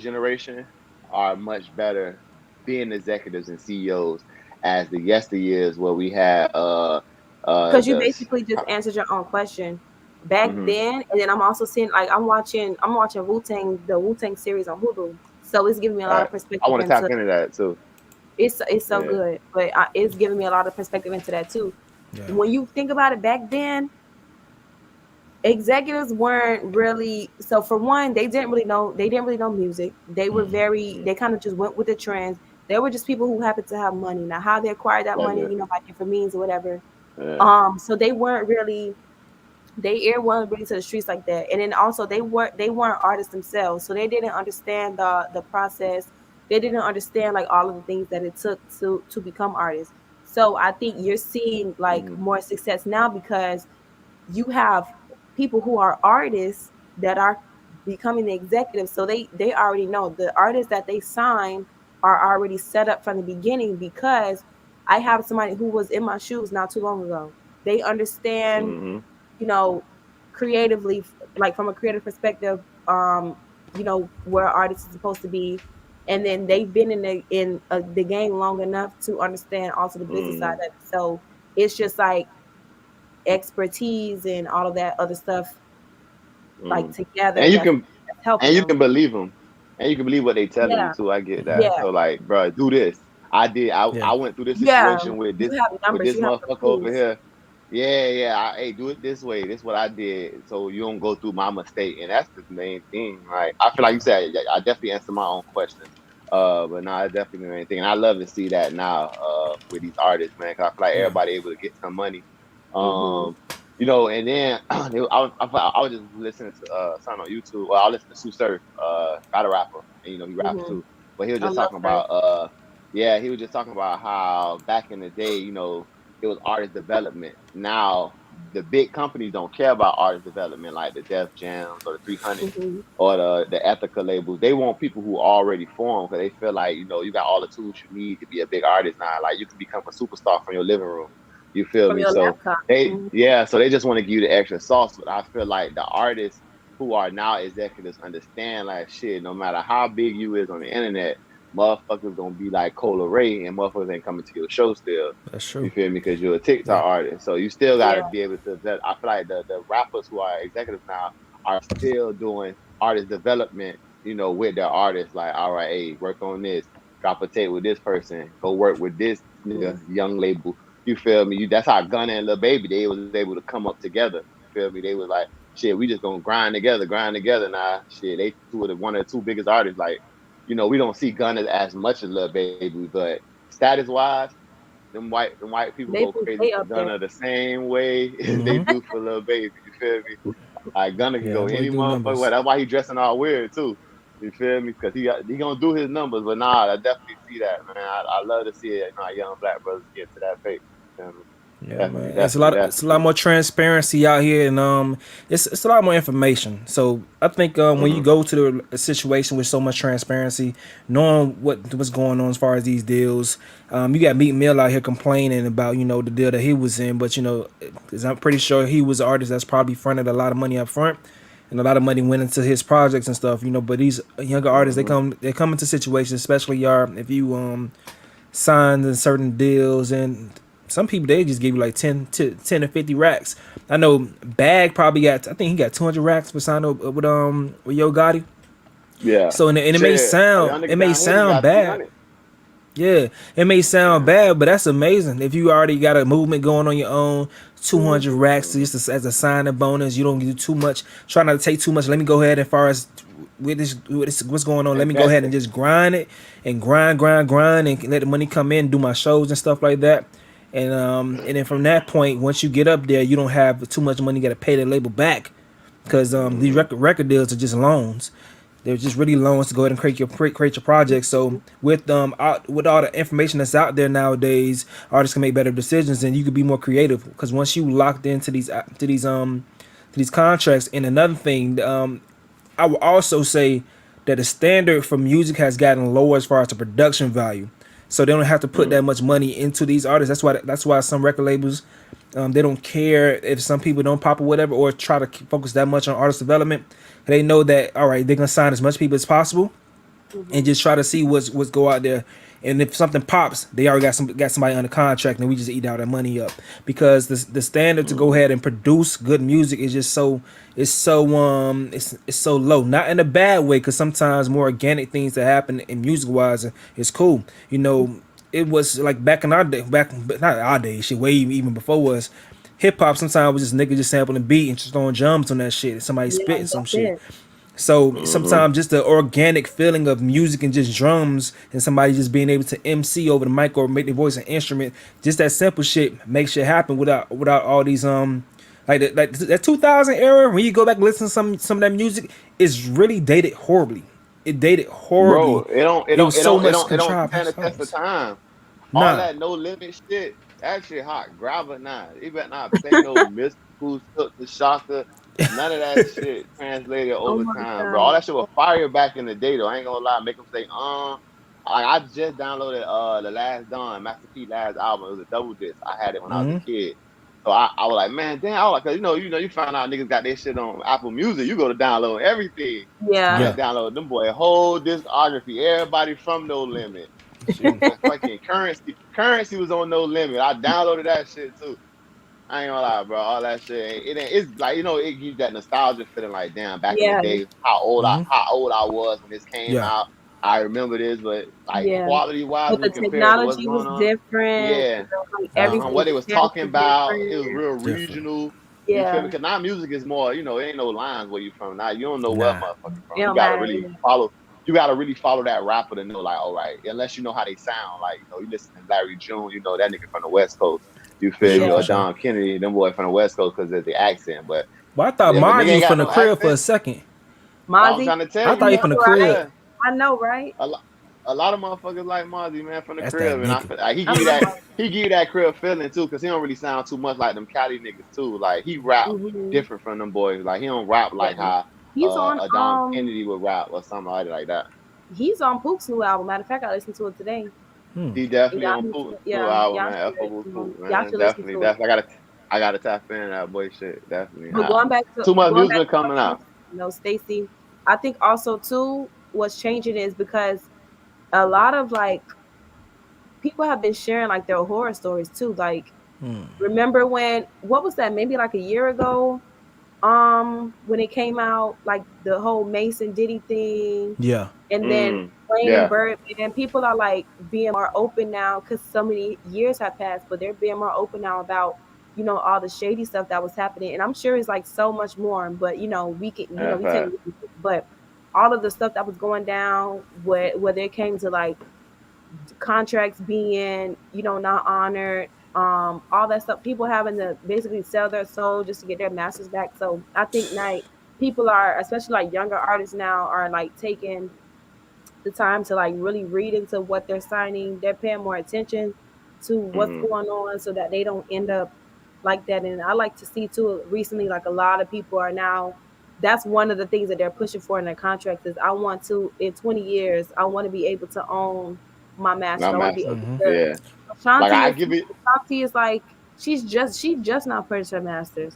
generation are much better being executives and CEOs as the yesteryears where we had Because you the basically just answered your own question. Back mm-hmm. then, and then I'm also seeing like I'm watching Wu Tang series on Hulu, so it's giving me a All lot right. of I perspective want to tap into into that too. it's so Yeah. good, but it's giving me a lot of perspective into that too. Yeah. When you think about it, back then executives weren't really, so for one, they didn't really know music. They were very, Mm-hmm. they kind of just went with the trends. They were just people who happened to have money. Now how they acquired that That's money, it. by different means or whatever. Yeah. So they weren't really, they air wasn't really to the streets like that. And then also they weren't artists themselves, so they didn't understand the process. They didn't understand like all of the things that it took to become artists. So I think you're seeing like Mm-hmm. more success now because you have people who are artists that are becoming the executives, so they already know the artists that they sign are already set up from the beginning. Because I have somebody who was in my shoes not too long ago. They understand, Mm-hmm. you know creatively, like from a creative perspective, where artists is supposed to be. And then they've been the game long enough to understand also the business side Mm-hmm. of it. So it's just like expertise and all of that other stuff, like Mm-hmm. together, And you that's can helping and you them. can believe them, and you can believe what they telling you Yeah, too. I get that. yeah, So like, bro, do this. I did. Yeah. I went through this yeah. situation with You this have with numbers. this You have the motherfucker proof. over here. Yeah, yeah. Hey, do it this way. This is what I did, so you don't go through my mistake. And that's the main thing. Like I feel like you Yeah. said, I definitely answered my own questions. But no, it's definitely the main thing. And I love to see that now. With these artists, man. Cause I feel like Yeah. everybody able to get some money. Hmm. Um, and then I was just listening to something on YouTube. Well, I listened to Sue Surf, battle rapper, and he raps Hmm. too. But he was I just love talking her. about yeah, he was just talking about how back in the day, it was artist development. Now the big companies don't care about artist development like the Def Jams or the 300 Hmm. or the ethical labels. They want people who already formed because they feel like you got all the tools you need to be a big artist now. Like you can become a superstar from your living room. You feel From me? your So laptop. they Hmm. yeah, so they just want to give you the extra sauce. But I feel like the artists who are now executives understand like shit, no matter how big you is on the internet, motherfuckers gonna be like Cola Ray and motherfuckers ain't coming to your show still. That's You true. feel me? Because you're a Yeah. TikTok artist. So you still Yeah. gotta be able to I feel like the rappers who are executives now are still doing artist development, with their artists. Like, all right, hey, work on this, drop a tape with this person, go work with this nigga, Hmm. young label. You feel me? That's how Gunna and Lil Baby they was able to come up together. You feel me? They was like, shit, we just gonna grind together now. Shit, they two of one of the two biggest artists. Like, we don't see Gunna as much as Lil Baby, but status wise, them white people They go crazy they for up there. Gunna the same way as they Mm-hmm. do for Lil Baby. You feel me? Like Gunna can Yeah. go Boy, any do motherfucker way. numbers. That's why he dressing all weird too. You feel me? Because he gonna do his numbers. But nah, I definitely see that, man. I love to see it. Young black brothers get to that paper. You feel me? Yeah, Definitely, man. It's a definitely, lot. It's a lot definitely. more transparency out here, and it's a lot more information. So I think when you Mm-hmm. go to a situation with so much transparency, knowing what's going on as far as these deals, you got Meek Mill out here complaining about the deal that he was in, but 'cause I'm pretty sure he was an artist that's probably fronted a lot of money up front, and a lot of money went into his projects and stuff. But these younger artists, they Mm-hmm. come into situations, especially y'all, if you signs and certain deals, and some people they just give you like 10 to 50 racks. I know Bag probably got, I think he got 200 racks for signing up with Yo Gotti. Yeah. So and it may Shit. A sound young nigga down here got bad. 300. Yeah, it may sound Yeah. bad, but that's amazing. If you already got a movement going on your own, 200 Hmm. racks Mm-hmm. just as a signing bonus. You don't do too much. Try not to take too much. Let me go ahead as far as what's going on. Let me go ahead and Investing. just grind it and grind, and let the money come in, do my shows and stuff like that. And then from that point, once you get up there, you don't have too much money you got to pay the label back, because these Mm-hmm. record deals are just loans. They're just really loans to go ahead and create your project. So with all the information that's out there nowadays, artists can make better decisions and you can be more creative. Because once you locked into these contracts, and another thing, I will also say that the standard for music has gotten lower as far as the production value. So they don't have to put that much money into these artists. That's why some record labels, they don't care if some people don't pop or whatever, or try to focus that much on artist development. They know that, all right, they're gonna sign as much people as possible and Mm-hmm. just try to see what's go out there. And if something pops, they already got somebody under contract, and we just eat all that money up, because the standard to go Mm-hmm. ahead and produce good music is just it's so low. Not in a bad way, because sometimes more organic things that happen in music wise is cool. You know, it was like back in our day, not our day, shit, way even before us. Hip hop sometimes was just nigga just sampling the beat and just throwing drums on that shit. Somebody Yeah, spitting some that's shit. it. So Mm-hmm. sometimes just the organic feeling of music and just drums and somebody just being able to MC over the mic or make their voice an instrument, just that simple shit makes shit happen without all these like that 2000 era. When you go back and listen to some of that music, is really dated horribly. It dated Bro, horribly. it don't it It don't was it so don't it much don't it don't contrived stand the test of songs. time. All Nah. that no limit shit, that shit hot. Grab it now. You better not play no mystical silk the shocker. None of that shit translated Oh over my time, bro. All God. that shit was fire back in the day, though. I ain't gonna lie, make them say, I just downloaded the Last Dawn, Master P last album. It was a double disc. I had it when I was a kid. So I was like, man, damn, I was like, cause you find out niggas got their shit on Apple Music. You go to download everything. I Yeah. Yeah. ain't download them boy whole discography. Everybody from No Limit. Shit. And fucking currency was on No Limit. I downloaded that shit too. I ain't gonna lie, bro. All that shit, it's like it gives that nostalgia feeling. Like, damn, back in the Yeah. day, how old I was when this came Yeah. out. I remember this, but like Yeah. quality wise, But when the compared to what's technology going was on, different. yeah, Like Uh-huh. everything what they was sounded talking about, it was different. real Different. regional. You feel me? Yeah. Because now music is more, it ain't no lines where you from. Now you don't know where Nah. motherfucker It from. You don't gotta matter. really Yeah. follow. You gotta really follow that rapper to know, like, all right, unless you know how they sound. Like, you listen to Larry June, that nigga from the West Coast. You For feel sure. me? Yeah. For Or sure. Don Kennedy, them boy from the West Coast because of the accent. But But I thought if a nigga Mozzie ain't was got from the no crib for a accent, second. I'm Mozzie, trying to tell I you, I thought he know, from the right? crib. yeah. I know, right? A lot, a lot of motherfuckers like Mozzie, man, from the That's that crib, and nigga. he I give you love that Mozzie. he give you that crib feeling too, because he don't really sound too much like them Cali niggas too. Like he rap Hmm. different from them boys. Like he don't rap like Yeah. how He's on a Dom Kennedy would rap or something like that. he's on Pook's new album. Matter of fact, I listened to it today. He And definitely y'all on need Poop to, new yeah, album, man. F over Poop, y'all man. should listen Definitely, to it. definitely. I gotta tap in that boy shit. Definitely. But Too much going back music to what coming you were out. saying, Stacy, I think also too what's changing is because a lot of like people have been sharing like their horror stories too. Like remember when what was that? Maybe like a year ago, when it came out, like the whole Mason Diddy thing, Yeah. and then Mm, Wayne and yeah, Birdman, people are like being more open now because so many years have passed, but they're being more open now about all the shady stuff that was happening, and I'm sure it's like so much more, but we can that's we can't, right. but all of the stuff that was going down, whether it came to like contracts being not honored, all that stuff, people having to basically sell their soul just to get their masters back. So I think now people are, especially like younger artists now, are like taking the time to like really read into what they're signing. They're paying more attention to what's Mm-hmm. going on so that they don't end up like that. And I like to see too recently, like a lot of people are now, that's one of the things that they're pushing for in their contracts is I want to, in 20 years, I want to be able to own my masters. Not I want to be masters. able to, Yeah. Like Ashanti I is give it. Ashanti is like she just now purchased her masters.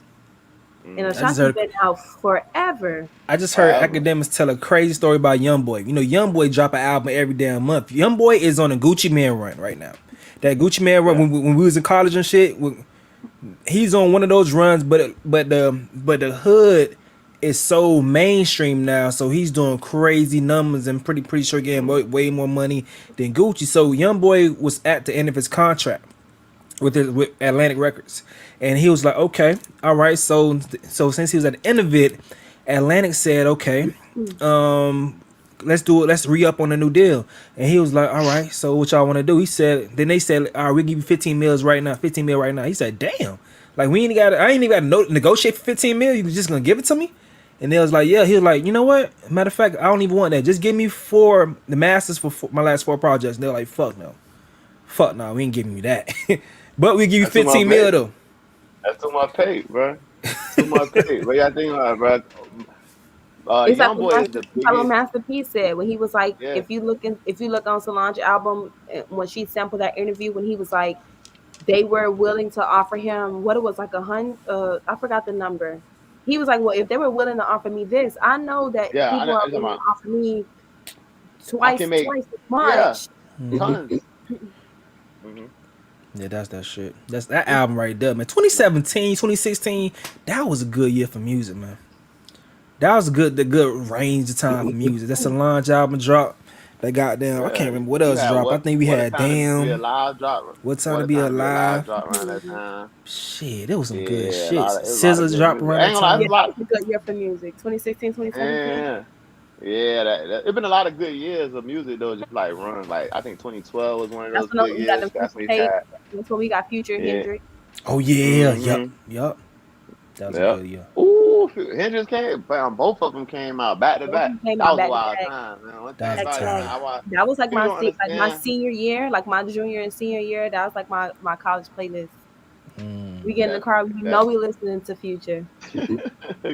And I just Ashanti's heard been out forever. I just heard Forever. academics tell a crazy story about YoungBoy. You know, YoungBoy drop an album every damn month. YoungBoy is on a Gucci Man run right now. That Gucci Man run Yeah. when we was in college and shit, he's on one of those runs. But the hood is so mainstream now, so he's doing crazy numbers and pretty sure getting Mm-hmm. way more money than Gucci. So YoungBoy was at the end of his contract with Atlantic Records, and he was like, okay, all right. So since he was at the end of it, Atlantic said, okay, um let's do it, let's re-up on a new deal. And he was like, all right, so what y'all want to do? He said, then they said, all right, we'll give you 15 mils right now, 15 mil right now. He said, damn, like we ain't got, I ain't even got to negotiate for 15 mil. You just gonna give it to me? And they was like, yeah. He was like, you know what, matter of fact, I don't even want that, just give me the masters for my last 4 projects. And they're like, fuck no, we ain't giving you that. But we give you That's too much 15 mil pay. though. That's too much pay, bro. Too much pay. What y'all think about it, bro? It's like Young what boy is the biggest. Master P said when he was like, Yeah, if you look on Solange album, when she sampled that interview, when he was like, they were willing to offer him what it was like 100. I forgot the number. He was like, well, if they were willing to offer me this, I know that yeah. people are I'm talking willing about. to offer me I can make. twice as Yeah, much. tons. Hmm. Yeah, that's that shit. That's that album right there, man. 2017, 2016, that was a good year for music, man. That was the good range of time for music. That Solange album dropped. That goddamn, I can't Yeah, remember what you else had dropped. I think we what a had time to be Damn, alive drop. What Time What to a Be time to be alive Alive. drop around that time. Shit, there was some good Yeah, shit. it was a lot of Scissors good dropped music. around I that ain't gonna lie, Yeah, it's a time. that lot. was a good year for music. 2016, 2017. Yeah, yeah. It's been a lot of good years of music though. Just like run, like I think 2012 was one of That's those when good we got years. them That's future when he's tapes. had. That's when we got Future Yeah. Hendrix. Oh yeah, Mm-hmm. yup. That was a Yep. good year. Ooh, Hendrix came, both of them came out back to Both of back. them came That out was a back to wild back. time, man. One That thing was a Back to about it, man, back. time. I watch. That was like People don't like my understand. senior year, like my junior and senior year. That was like my college playlist. We get in the That car, we that know we listening to Future.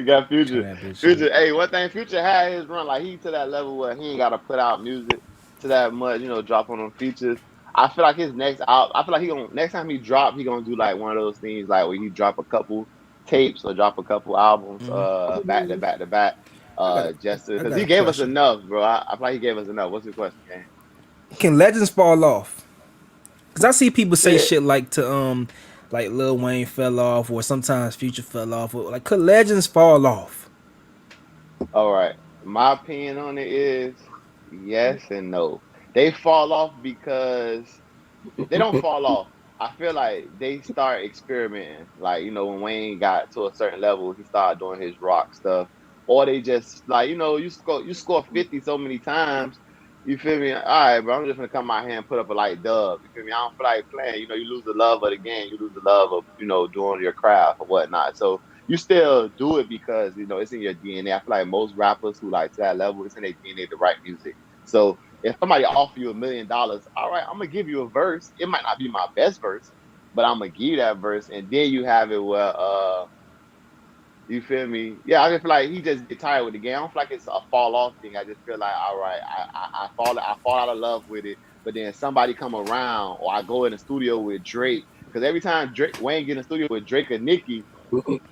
got Turn Future. that bitch up. Future. Hey, one thing Future had his run, like he to that level where he ain't got to put out music to that much, drop on them features. I feel like his next out. I feel like he gonna next time he drop, he gonna do like one of those things like where he drop a couple tapes or drop a couple albums, back to Mhm. back to back, just I because got he a gave us question. enough, bro. I feel like he gave us enough. What's your question, gang? Can legends fall off? Cause I see people say Shit. shit like Lil Wayne fell off, or sometimes Future fell off. Or, like, could legends fall off? All right. My opinion on it is yes and no. They fall off because they don't fall off. I feel like they start experimenting. Like, when Wayne got to a certain level, he started doing his rock stuff. Or they just like, you score 50 so many times, you feel me? All right, bro, I'm just gonna come out here and put up a light dub. You feel me? I don't feel like playing. You lose the love of the game, you lose the love of, doing your craft or whatnot. So you still do it because it's in your DNA. I feel like most rappers who like to that level, it's in their DNA to write music. So if somebody offer you $1 million, all right, I'm gonna give you a verse. It might not be my best verse, but I'm gonna give you that verse, and then you have it where you feel me? Yeah, I just feel like he just get tired with the game. I don't feel like it's a fall off thing. I just feel like, all right, I fall out of love with it, but then somebody come around, or I go in the studio with Drake, because every time Wayne get in the studio with Drake or Nicki,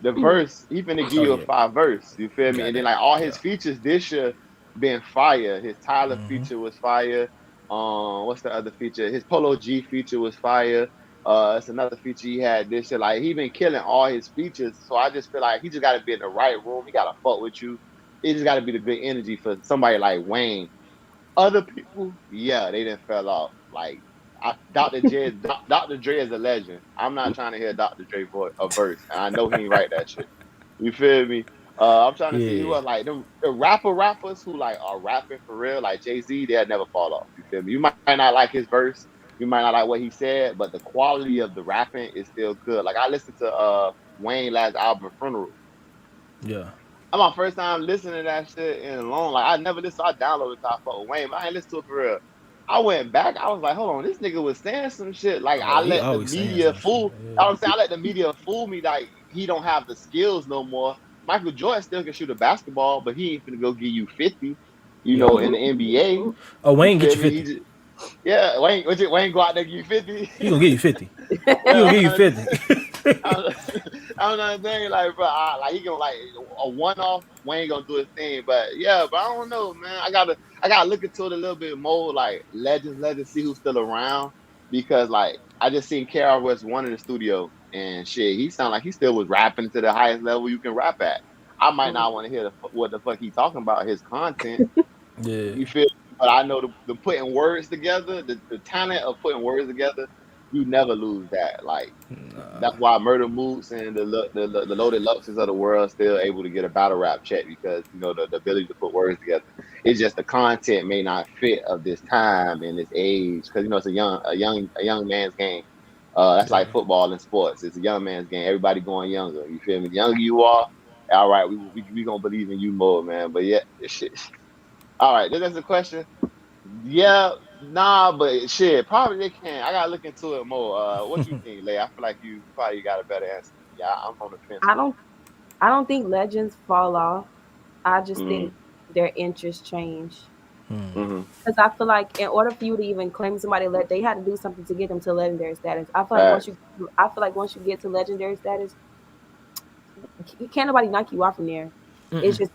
the verse, he finna give Oh you a yeah, five verse. You feel me? got And then that. like all his Yeah. features this year been fire. His Tyler feature was fire. What's the other feature? His Polo G feature was fire. It's another feature he had this year. Like he been killing all his features. So I just feel like he just gotta be in the right room. He gotta fuck with you. It just gotta be the good energy for somebody like Wayne. Other people, yeah, they didn't fell off. Like Dr. Dre is a legend. I'm not trying to hear Dr. Dre voice a verse, and I know he ain't write that shit. You feel me? I'm trying to see who Yeah. else like the rappers who like are rapping for real, like Jay-Z. They'll never fall off. You feel me? You might not like his verse, you might not like what he said, but the quality of the rapping is still good. Like I listened to Wayne last album, Funeral. Yeah. I'm my first time listening to that shit in a long. Like I never listened. I downloaded Top Fuck with Wayne, but I ain't listened to it for real. I went back. I was like, hold on, this nigga was saying some shit. Like Oh, I he let the always saying media some shit. fool. You know what I'm saying? I let the media fool me. Like he don't have the skills no more. Michael Jordan still can shoot a basketball, but he ain't finna go give you 50. Yeah. In the NBA. Oh, You Wayne get feel you me? He 50. just Wayne go out there and give you 50. He gonna give you 50. He Yeah, gonna I'm give you trying to 50. I'm, I'm not saying like, bro, like he gonna like a one off. Wayne gonna do his thing, but yeah, but I don't know, man. I gotta look into it a little bit more, like legends, see who's still around, because like I just seen Kara West one in the studio and shit. He sound like he still was rapping to the highest level you can rap at. I might not want to hear what the fuck he talking about his content. Yeah. You feel? But I know the putting words together, the talent of putting words together. you never lose that. Like that's why Murder Moots and the Loaded Luxes of the world still able to get a battle rap check because the ability to put words together. It's just the content may not fit of this time and this age because it's a young man's game. That's like Yeah. football and sports. It's a young man's game. Everybody going younger. You feel me? The younger you are, all right, we gonna believe in you more, man. But yeah, shit. All right, that's the question. Yeah, nah, but shit, probably they can. I gotta look into it more. What you think, Lay? I feel like you probably got a better answer than me. I'm on the fence I with don't I don't think legends fall off. I just it. think their interests change. Mm-hmm. Because I feel like in order for you to even claim somebody, they had to do something to get them to legendary status. Facts. I feel like once you get to legendary status, can't nobody knock you off from there. It's just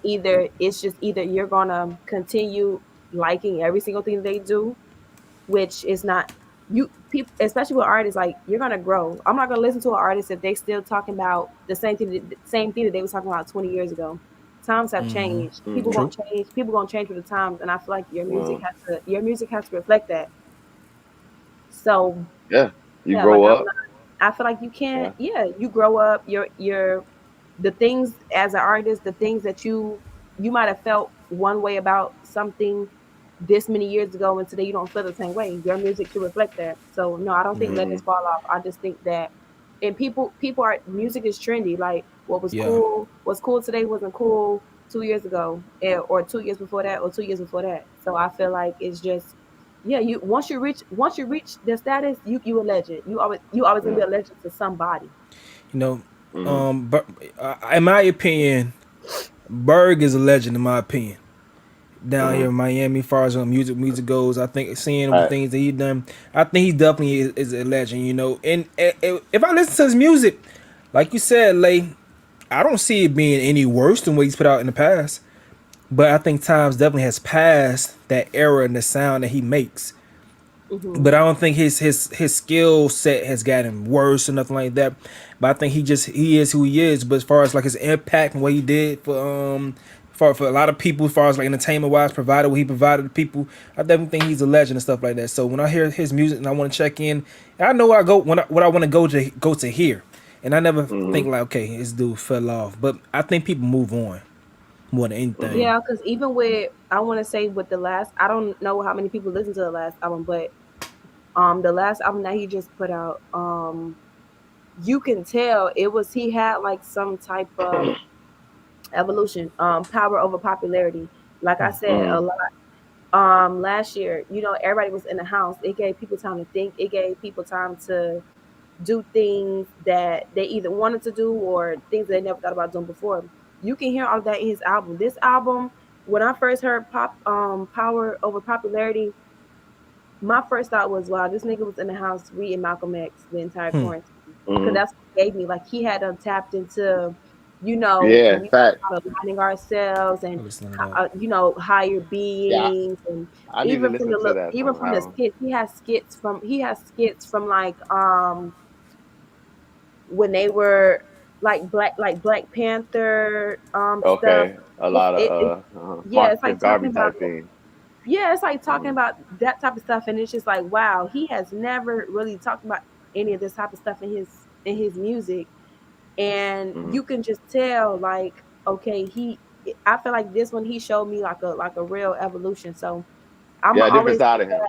either you're gonna continue liking every single thing they do, which is not you people, especially with artists. Like you're gonna grow. I'm not gonna listen to an artist if they still talking about the same thing that they was talking about 20 years ago. Times have changed. People Mm-hmm. gonna True. change. People gonna change with the times, and I feel like Well, your music has to reflect that. So yeah, you yeah, like grow up. I feel like you can't. Yeah. Yeah, you grow up. You're the things as an artist, the things that you might have felt one way about something this many years ago, and today you don't feel the same way. Your music should reflect that. So no, I don't think Mm-hmm. legends fall off. I just think that, and people are music is trendy. Like Yeah. what's cool today wasn't cool 2 years ago, or 2 years before that, or 2 years before that. So I feel like it's just yeah, you once you reach the status, you a legend. You always gonna be Yeah. a legend to somebody. You know, Mm-hmm. but in my opinion, Berg is a legend. In my opinion, down here Mm-hmm. in Miami, as far as music goes, I think seeing the Right. things that he done, I think he definitely is a legend. And if I listen to his music, like you said, Lay, I don't see it being any worse than what he's put out in the past. But I think times definitely has passed that era and the sound that he makes. Hmm. But I don't think his skill set has gotten worse or nothing like that. But I think he is who he is. But as far as like his impact and what he did for a lot of people, as far as like entertainment wise, provided what he provided to people, I definitely think he's a legend and stuff like that. So when I hear his music and I want to check in, I know where I go when what I want to go to hear, and I never think Mm-hmm. like okay, this dude fell off. But I think people move on more than Mm-hmm. anything. Yeah, because even with I want to say with the last, I don't know how many people listen to the last album, but the last album that he just put out, you can tell he had like some type of evolution, power over popularity. Like I said, a Mm-hmm. lot. Last year, everybody was in the house. It gave people time to think. It gave people time to do things that they either wanted to do or things they never thought about doing before. You can hear all of that in his album. This album, when I first heard power over popularity, my first thought was, wow, this nigga was in the house reading Malcolm X the entire quarantine. Because Mm-hmm. that's what it gave me. Like he had tapped into, Yeah. when we talk Fact. about aligning ourselves and, I listen to that. higher Yeah. beings, and I need to listen to that even from the album. skits, he has skits from like when they were like Black Panther stuff. Okay. A It's lot it, it of yeah, it's Marcus like talking Garvey about type thing. yeah, it's like talking Mm-hmm. about that type of stuff, and it's just like wow, he has never really talked about any of this type of stuff in his music, and Mm-hmm. you can just tell like okay, I feel like this one he showed me like a real evolution. So I'm Yeah, gonna different always side of him.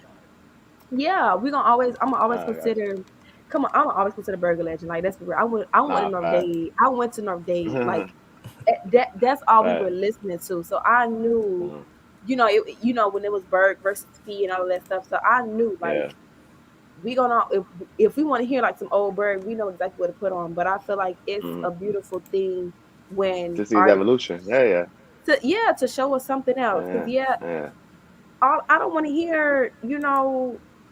yeah, I'm gonna always I got consider. Come on, I'm gonna always consider Burger Legend. Like that's for real. I went to Nah, North fact. Dade. I went to North Dade. Like that's all we were Fact. listening to. So I knew, Mm-hmm. when it was Berg versus Fee and all of that stuff. So I knew Yeah. like we gonna if we want to hear like some old Berg, we know exactly what to put on. But I feel like it's Mm-hmm. a beautiful thing when To see his artists evolution. Yeah, yeah. to show us something else. Because Yeah. yeah, Yeah. I don't want to hear,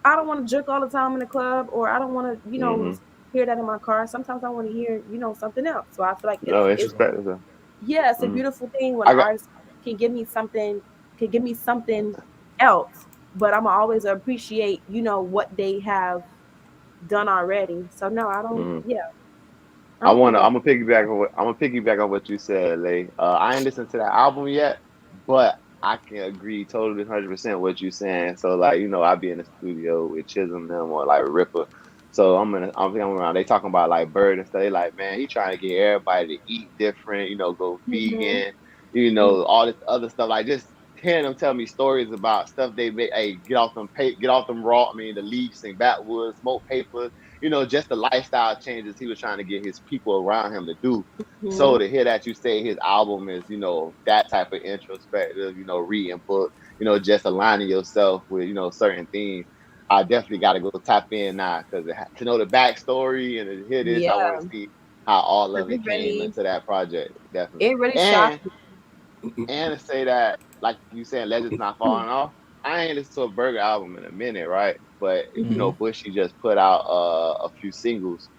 I don't want to jerk all the time in the club, or I don't want to, Mm-hmm. hear that in my car. Sometimes I want to hear, something else. So I feel like No, it's introspective. yeah, it's a Mm-hmm. beautiful thing when I got artists can give me something, else. But I'm always appreciate, what they have done already. So no, I don't. mm-hmm. Yeah, I don't think that. I'm gonna piggyback on what you said, Lay. I ain't listened to that album yet, but I can agree totally 100% what you saying. So like, I be in the studio with Chisholm them or like Ripper. So I'm thinking around. They talking about like Bird and stuff. They like, man, he trying to get everybody to eat different. Go Mhm. vegan. Mhm. All this other stuff. Like just hearing them tell me stories about stuff they make. Hey, get off them raw. I mean, the leaves and backwoods, smoke papers. Just the lifestyle changes he was trying to get his people around him to do. So Mhm. to hear that you say his album is, that type of introspective, reading book, just aligning yourself with, certain things. I definitely got to go tap in now because to know the backstory and to hear this, I want to Yeah, see how all 'cause of it came into that project. Definitely, it really and shocked me. to say that, like you saying, Legends not falling off. I ain't listened to a Burger album in a minute, right? But Mhm. Bushy just put out a few singles.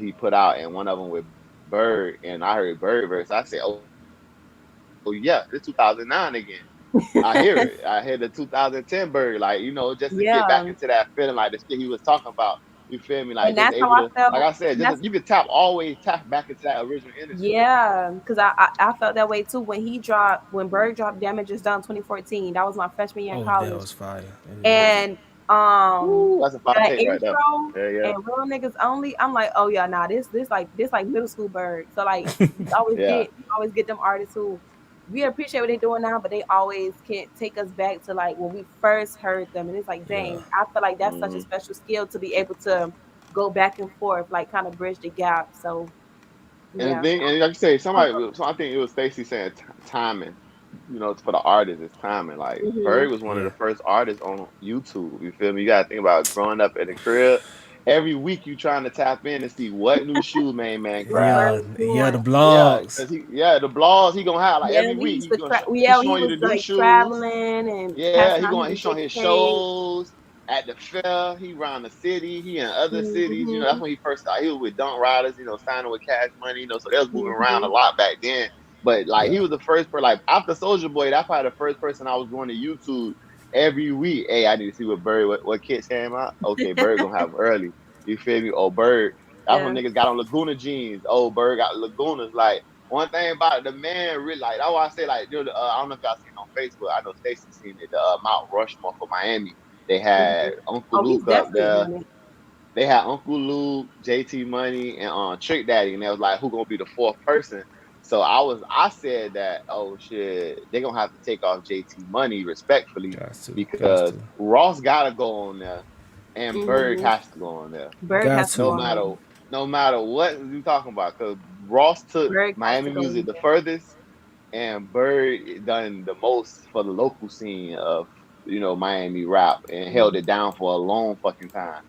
He put out and one of them with Bird, and I heard Bird verse. I said, "Oh yeah, it's 2009 again." I hear it. I hear the 2010 Bird, like just to get back into that Yeah, feeling, like the shit he was talking about. You feel me? Like just and able that's to, how I like I felt, said, just and you that's could always tap back into that original energy. yeah, because I felt that way too when Bird dropped "Damage Is Done" 2014. That was my freshman year in Oh, that college, was fire. Yeah. and Woo, that's a fire that take right there. intro Yeah, yeah, and "Real Niggas Only," I'm like, oh yeah, nah, this like middle school Bird. So like yeah. we always get them artists who we appreciate what they're doing now, but they always can't take us back to like when we first heard them, and it's like, Yeah. dang, I feel like that's such a Mm-hmm. special skill to be able to go back and forth, like kind of bridge the gap. So And yeah. then, and like you say, somebody, Also, so I think it was Stacy saying timing. For the artist, it's timing. Like mhm. Bird was one of Yeah. the first artists on YouTube. You feel me? You gotta think about growing up in the crib. Every week you trying to tap in and see what new shoes man What grab. Yeah. Bird's Yeah. doing. The Yeah, blogs. cause the blogs he gonna have like Yeah, every he week used to he's he showing you was the new like shoes. traveling and Yeah, passing out his he's showing his mixtape. shows at the fair. He around the city. He in other cities. That's Mhm. when he first started. He was with Dunk Riders. Signing with Cash Money. So they was moving around a Mhm. lot back then. But like he Yeah. was the first person. Like after Soldier Boy, that's probably the first person I was going to YouTube every week. Hey, I need to see what kids came out. Okay, Bird gonna have 'em early. You feel me? Oh, Bird. That's when Yeah. niggas got on Laguna jeans. Oh, Bird got Lagunas. Like one thing about it, the man really like that's why I say like I don't know if y'all seen it on Facebook. I know Stacy seen it. The Mount Rushmore for Miami. They Mhm. had Uncle Oh, he's Luke up definitely there. on it. They had Uncle Luke, JT Money, and Trick Daddy, and they was like, who gonna be the fourth person? So I said that, oh shit, they gonna have to take off JT Money respectfully Got to. Got because to. Ross gotta go on there and Berg Mhm. has to go on there Bird Got has to no go to. on there. matter no matter what you talking about. Because Ross took Bird has to Miami go music on the there. furthest, and Bird done the most for the local scene of Miami rap and held it down for a long fucking time.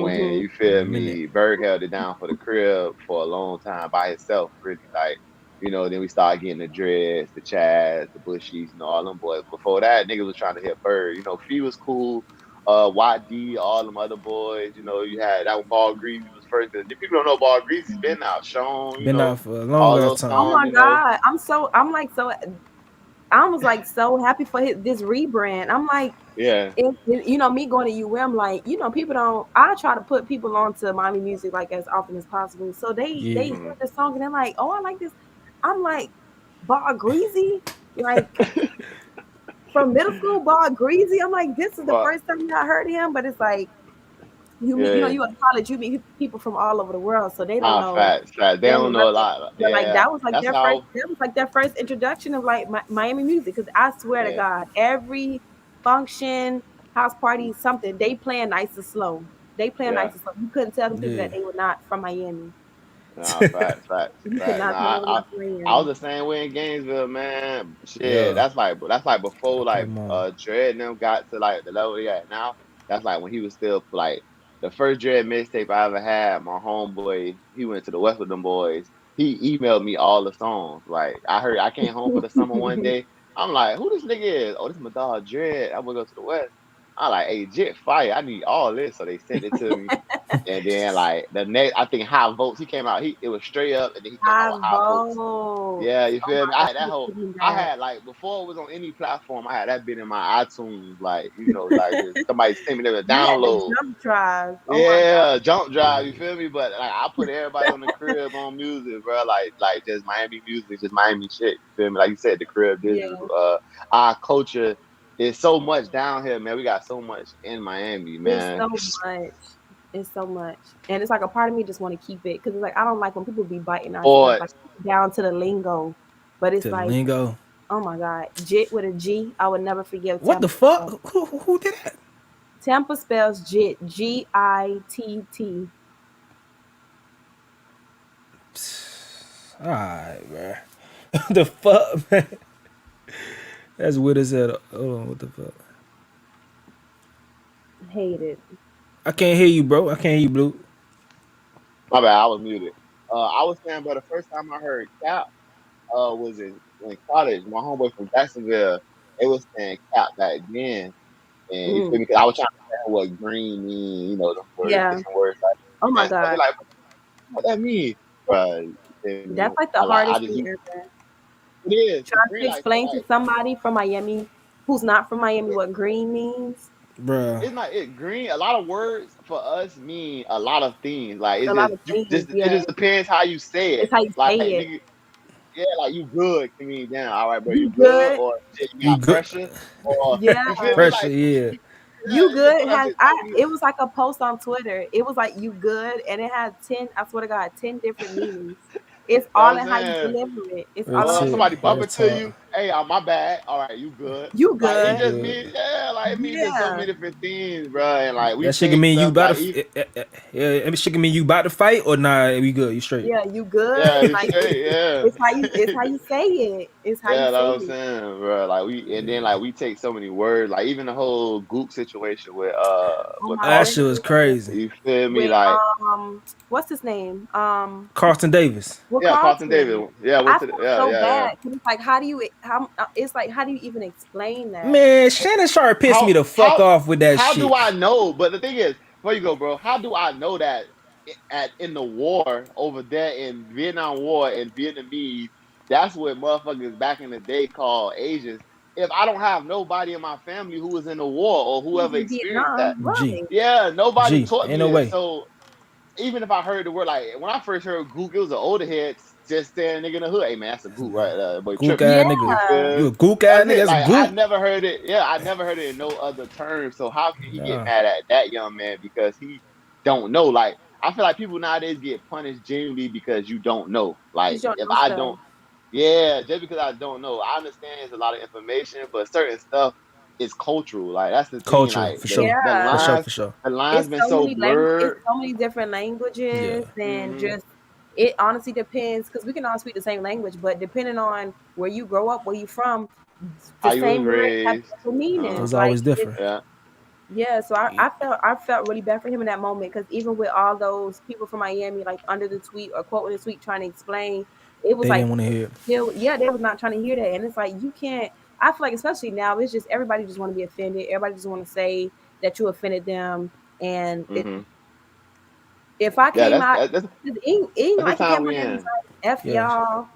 When Mhm. you A feel minute. me, Bird held it down for the crib for a long time by himself, really. Like then we started getting the Dreads, the Chads, the Bushies, all them boys. Before that, niggas was trying to hit Bird. Fee was cool. YD, all them other boys. You had that one. Ball Greasy was first. The people don't know Ball Greasy's been out. Sean, Been out for a long all ass those Oh time. songs. my God. I'm like so I was like so happy for this rebrand. I'm like, Yeah. me going to UM, like, people don't. I try to put people onto Miami music like as often as possible. So they Yeah. hear Mm-hmm. the song and they're like, oh, I like this. I'm like, Bar Greasy, like from middle school, Bar Greasy. I'm like, this is the But first time I heard him, but it's like yeah, you in college, you meet people from all over the world, so they don't nah, know. facts, facts. They They don't know don't know a nothing. lot. But like Yeah, that's how. that was like their first introduction of like Miami music. Because I swear to Yeah, God, every function, house party, something they playing nice and slow. They playing yeah. nice and slow. You couldn't tell them people Yeah. that they were not from Miami. Nah, facts, facts, You could facts. not tell Nah, them they were I, not from I was Miami. the same way in Gainesville, man. Shit, Yeah. that's like I before put like them on. Dread and them got to like the level they at now. That's like when he was still like the first Dread mixtape I ever had. My homeboy, he went to the West with them boys. He emailed me all the songs. Like I came home for the summer one day. I'm like, who this nigga is? Oh, this is my dog Dread. I'm gonna go to the West. I like, hey, Jet Fire. I need all this. So they sent it to me. And then like the next, I think High Votes, he came out. It was straight up, and then he came out I with High Votes. vote. Yeah, you Oh feel me? my I God, had that you whole. took me I back. had like before it was on any platform. I had that been in my iTunes, like like just somebody sent me the You had the download. jump drives. Oh my God. Yeah, jump drive. You Yeah. feel me? But like I put everybody on the crib on music, bro. Like just Miami music, just Miami shit. You feel me? Like you said, the crib digital. Yeah, Our culture is so much down here, man. We got so much in Miami, it's man. so much. It's so much, and it's like a part of me just want to keep it because it's like I don't like when people be biting our stuff Boy, like down to the lingo, but it's To the like, lingo. oh my god, jit with a G. I would never forgive What the Tampa. fuck? Who did that? Tampa spells jit, Gitt. Alright, man. The fuck, man. That's weird as hell. Hold on, what the fuck? Hate it. I can't hear you, bro. I can't hear you, Blue. my bad, I was muted. I was saying, but the first time I heard cap, was in college. My homeboy from Jacksonville, they was saying cap back then, and you feel Mm, me? 'Cause I was trying to understand what green mean, them words, yeah. different words like Oh my and stuff. They god, like, what that mean? But you feel me? that's like the I hardest just thing use ever. it is. Cause Trying green to like so explain to somebody from Miami who's not from Miami what green means. Bruh. it's not it green. A lot of words for us mean a lot of things. Like A it's lot just of you things. just it Yeah, just depends how you say it. it's how you Like say it. nigga, yeah, like you good can mean damn, all right, bro, you You good good? or shit, you You got good? pressure or Yeah. you feel me? Pressure, Like yeah. You you can good throw that has shit I so many. it was like a post on Twitter. It was like you good and it had 10, I swear to God, 10 different meanings. It's You know all what I'm in how you saying? deliver it. It's Real all in how you shit. Somebody deliver bump Real into talk. you. Hey, my bad. All right, you good. you Like You it good. just good. means yeah, like it means just so Yeah. many different things, bro. And like we That shit can take mean you stuff about like to. even Yeah, that shit can mean you about to fight or nah. We good. You straight. Yeah, you good. yeah, you Like straight, yeah. it's how you say it. It's how you Yeah, that's say what I'm it. saying, bro. Like and then like we take so many words, like even the whole goop situation Oh with my That Carlton. shit was goodness. crazy. You feel me? With Like what's his name? Carlton Davis. With yeah, Carlton Carlton. David. Yeah, I went to the felt so yeah. bad because it's like how do you how it's like how do you even explain that? Man, Shannon Sharp pissed me how the fuck how off with that how do shit. I know? But the thing is, before you go, bro, how do I know that at in the war over there in Vietnam War and Vietnamese, that's what motherfuckers back in the day called Asians. If I don't have nobody in my family who was in the war or He was whoever in experienced that, Vietnam, G. right? yeah, nobody G. taught Ain't me no this. way. So even if I heard the word, like when I first heard gook, it was an older head just saying nigga in the hood. Hey man, that's a gook, right? Boy, Gook tripping. ass You nigga. Yeah. You feel? a gook ass That's nigga? it. That's a Like I gook. never heard it. Yeah, I never heard it in no other term. So how can he get Nah. mad at that young man because he don't know? Like I feel like people nowadays get punished genuinely because you don't know. You Like don't if know I stuff. don't, yeah, just because I don't know, I understand it's a lot of information, but certain stuff is cultural. Like that's the thing. Cultural, Like for the sure. the For Yeah. sure, lines, for sure. the lines been so It's blurred. so many different languages Yeah. and Hmm. just it honestly depends because we can all speak the same language, but depending on where you grow up, where you from, the How you was same word have raised. different meanings. It's Like always it, different. Yeah. yeah, so I felt really bad for him in that moment because even with all those people from Miami like under the tweet or quoting the tweet trying to explain, it was They like didn't want to hear it. still yeah they was not trying to hear that, and it's like you can't. I feel like especially now it's just everybody just want to be offended. Everybody just want to say that you offended them, and Hmm. if I Yeah, came out, it ain't that's the like he time came we out there and was in. like F Yeah. y'all.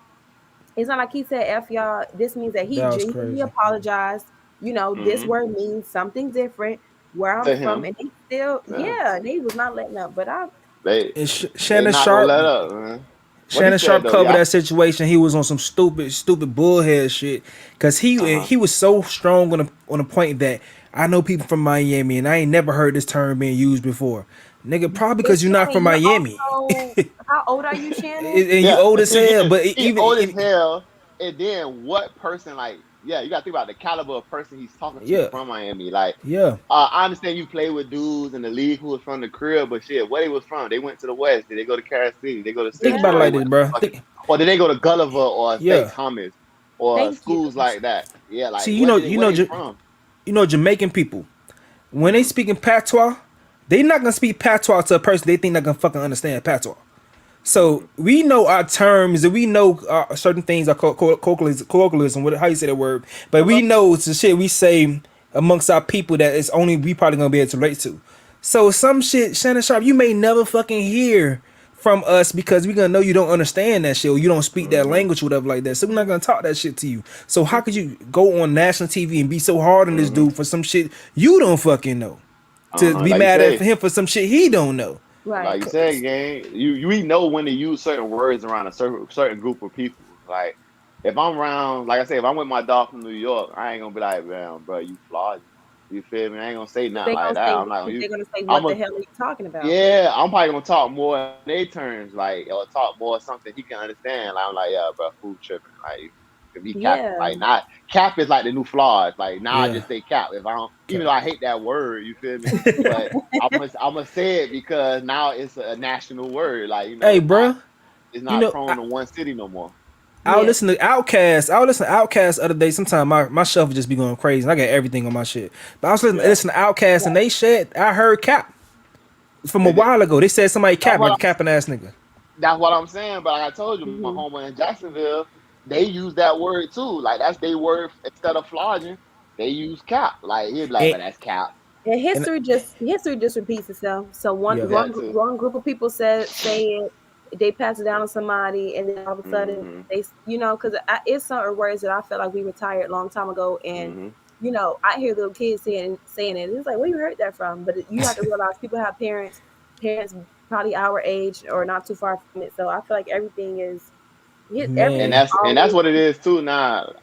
It's not like he said F y'all. This means that he That was genuinely crazy. apologized. You know, this Hmm. word means something different where I'm To from. him. And they still, Yeah. yeah, they was not letting up. But I, They And they Shannon not gonna Sharp, let up, man. What he Shannon said Sharp though, covered yeah. that situation. He was on some stupid bullhead shit. Cause Uh-huh. he was so strong on a point that I know people from Miami and I ain't never heard this term being used before. Nigga, probably but because you're not from Shannon, you're Miami. also, how old are you, Shannon? And you Yeah, old the as thing hell. is, But he old as hell. And then what person like yeah, you gotta think about the caliber of person he's talking to yeah, from Miami. Like yeah. I understand you play with dudes in the league who was from the crib, but shit, where they was from? They went to the West. Did they go to Kansas City? Did they go to Think Central? about it Or they like Yeah, this, went bro. to fucking, or did they go to Gulliver or St. Yeah. Thomas or thank you. schools like that? Yeah, like See, where they from? you know, Jamaican people when they Hmm. speak in patois, they not gonna speak patois to a person they think not gonna fucking understand patois. So Hmm. we know our terms and we know certain things are colloquialism, how you say that word. But we Hello. know it's the shit we say amongst our people that it's only we probably gonna be able to relate to. So some shit, Shannon Sharp, you may never fucking hear from us because we gonna know you don't understand that shit or you don't speak that Hmm. language or whatever like that. So we're not gonna talk that shit to you. So how could you go on national TV and be so hard on this Hmm. dude for some shit you don't fucking know? To be Like you mad at say, him for some shit he don't know. like Right. you said, gang, we know when to use certain words around a certain group of people. Like if I'm around, like I say, if I'm with my dog from New York, I ain't gonna be like, man, bro, you flawed. You feel me? I ain't gonna say nothing They like gonna that. say I'm not gonna use. they're gonna say, I'm "What a the hell are you talking about?" Yeah, I'm probably gonna talk more in their terms, like or talk more something he can understand. Like, I'm like, yeah, bro, food tripping. Like, if he capping, Yeah, like, not cap is like the new flaws. Like, now I Yeah. just say cap. If I don't, even though Okay. I hate that word, you feel me? But I'm gonna say it because now it's a national word. Like, Hey, not bro. it's You not know, prone to one city no more. I would yeah, listen to Outkast. I would listen to Outkast the other day. Sometimes my shelf would just be going crazy. I got everything on my shit. But I was Yeah, listening to Outkast and they said I heard Cap from a they did. while ago. They said somebody That's Cap what like a I'm. capping ass nigga. That's what I'm saying. But like I told you, my hmm homie in Jacksonville, they use that word too. Like that's their word instead of flogging. They use cap. Like he'd be like, And, but that's cap. and and history just repeats itself. So one yeah. one That gr- too. one group of people say it, they pass it down to somebody, and then all of a sudden Mm-hmm. because it's certain words that I felt like we retired a long time ago, and Mm-hmm. I hear little kids saying it. And it's like, where you heard that from? But you have to realize people have parents probably our age or not too far from it. So I feel like everything And Man. is that's always. what it is too. Now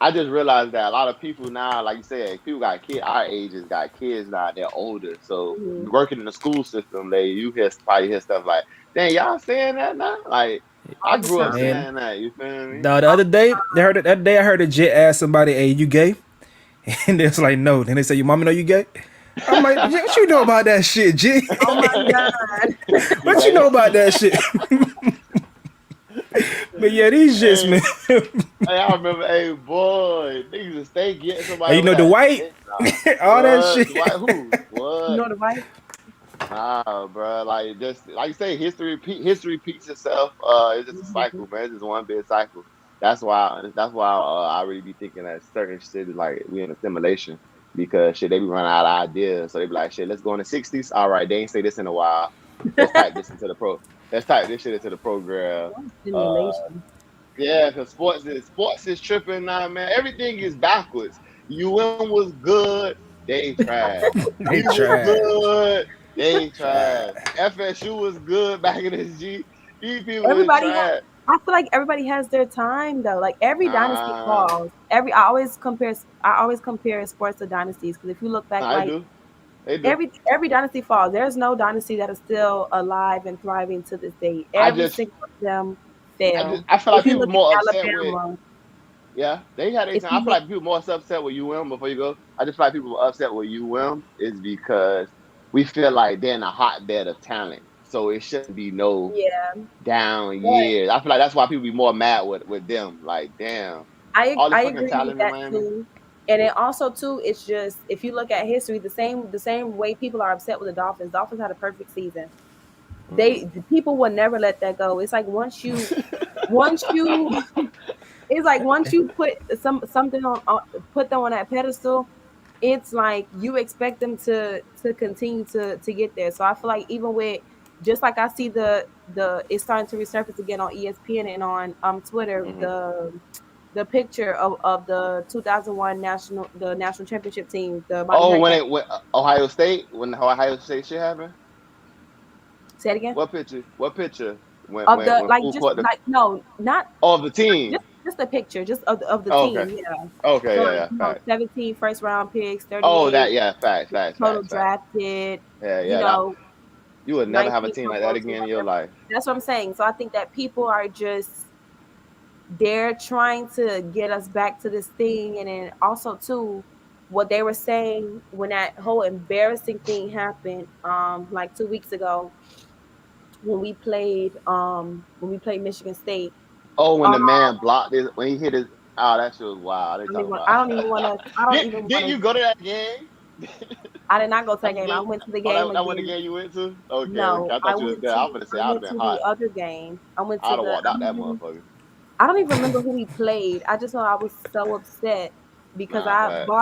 I just realized that a lot of people now, like you said, people got kids. Our ages got kids now. They're older, so Mhm. working in the school system, you probably hear stuff like, "Dang, y'all saying that now?" Like I All the grew up time. Man. saying that. You feel me? The other day, the other day I heard a jit ask somebody, "Hey, you gay?" And it's like, "No." Then they say, "Your mama know you gay?" I'm like, "Yeah, what you know about that shit, G? Oh my God. He's What you know like, about that shit?" But yeah, these shits, hey, man. hey, I remember, hey, boy, niggas just stay getting And somebody you with know the that. white, Hey, nah, all that what? shit. Why? Who? What? The white. Nah, bro. Like just like you say, history repeats itself. It's just a Mhm. cycle, man. It's just one big cycle. That's why I really be thinking that certain shit is like we in a simulation because shit they be running out of ideas. So they be like, shit, let's go in the '60s. All right, they ain't say this in a while. Let's type this into the pro. Let's type this shit into the program. What a Uh, simulation. yeah, because sports is tripping now, man. Everything is backwards. UM was good, they trash. They We was trash. good, they trash. Trash. FSU was good back in this G. These people is Everybody has. trash. I feel like everybody has their time though. Like every dynasty Nah, falls. I always compare sports to dynasties because if you look back, nah, they like do. They do. every dynasty falls. There's no dynasty that is still alive and thriving to this day. I Every just, single one of them I just, fail. I feel If like you people look at more upset with. Alabama, Yeah, they had their if time. I you feel look, like people more upset with UM before you go. I just feel like people are upset with UM is because we feel like they're in a hotbed of talent. So it shouldn't be no yeah, down but years. I feel like that's why people be more mad with them. Like, damn, I all this I fucking agree with talent in that Miami. too. And then also too, it's just if you look at history, the same way people are upset with the Dolphins. Dolphins had a perfect season. Mm-hmm. The people will never let that go. It's like once you it's like once you put something on put them on that pedestal, it's like you expect them to continue to get there. So I feel like even with just like I see the it's starting to resurface again on ESPN and on Twitter, Mm-hmm. the picture of the 2001 national championship team, the Miami Oh, Hurricanes. when Ohio State, when the Ohio State shit happened. Say it again. What picture? What picture? When Of when the when like full just court the like no, not of the team. just a picture just of the Oh, okay. team, yeah. Okay. So Yeah. like Yeah. Facts. 17 first round picks, Oh, 38 that. Yeah. Facts. Facts. total Facts. Facts. drafted, Yeah. you Yeah. That know, you would never have a 19 team Pro like that Bowls or again in your whatever. life. That's what I'm saying. So I think that people are just they're trying to get us back to this thing, and then also too what they were saying when that whole embarrassing thing happened like 2 weeks ago when we played Michigan State. Oh, when um the man blocked it, when he hit his, oh, that shit was wild. They talking about. I don't even want to I don't even want Didn't to you go to that game? I did not go to that That's the game. I game. went to the Oh, game that wasn't the again. game you went to. Okay, okay. No, I I thought you was went there. to I was gonna say I I'd have went been to the hot. other game. I went to I'd have the walked out that motherfucker. I don't even remember who we played. I just know I was so upset because Nah, fact.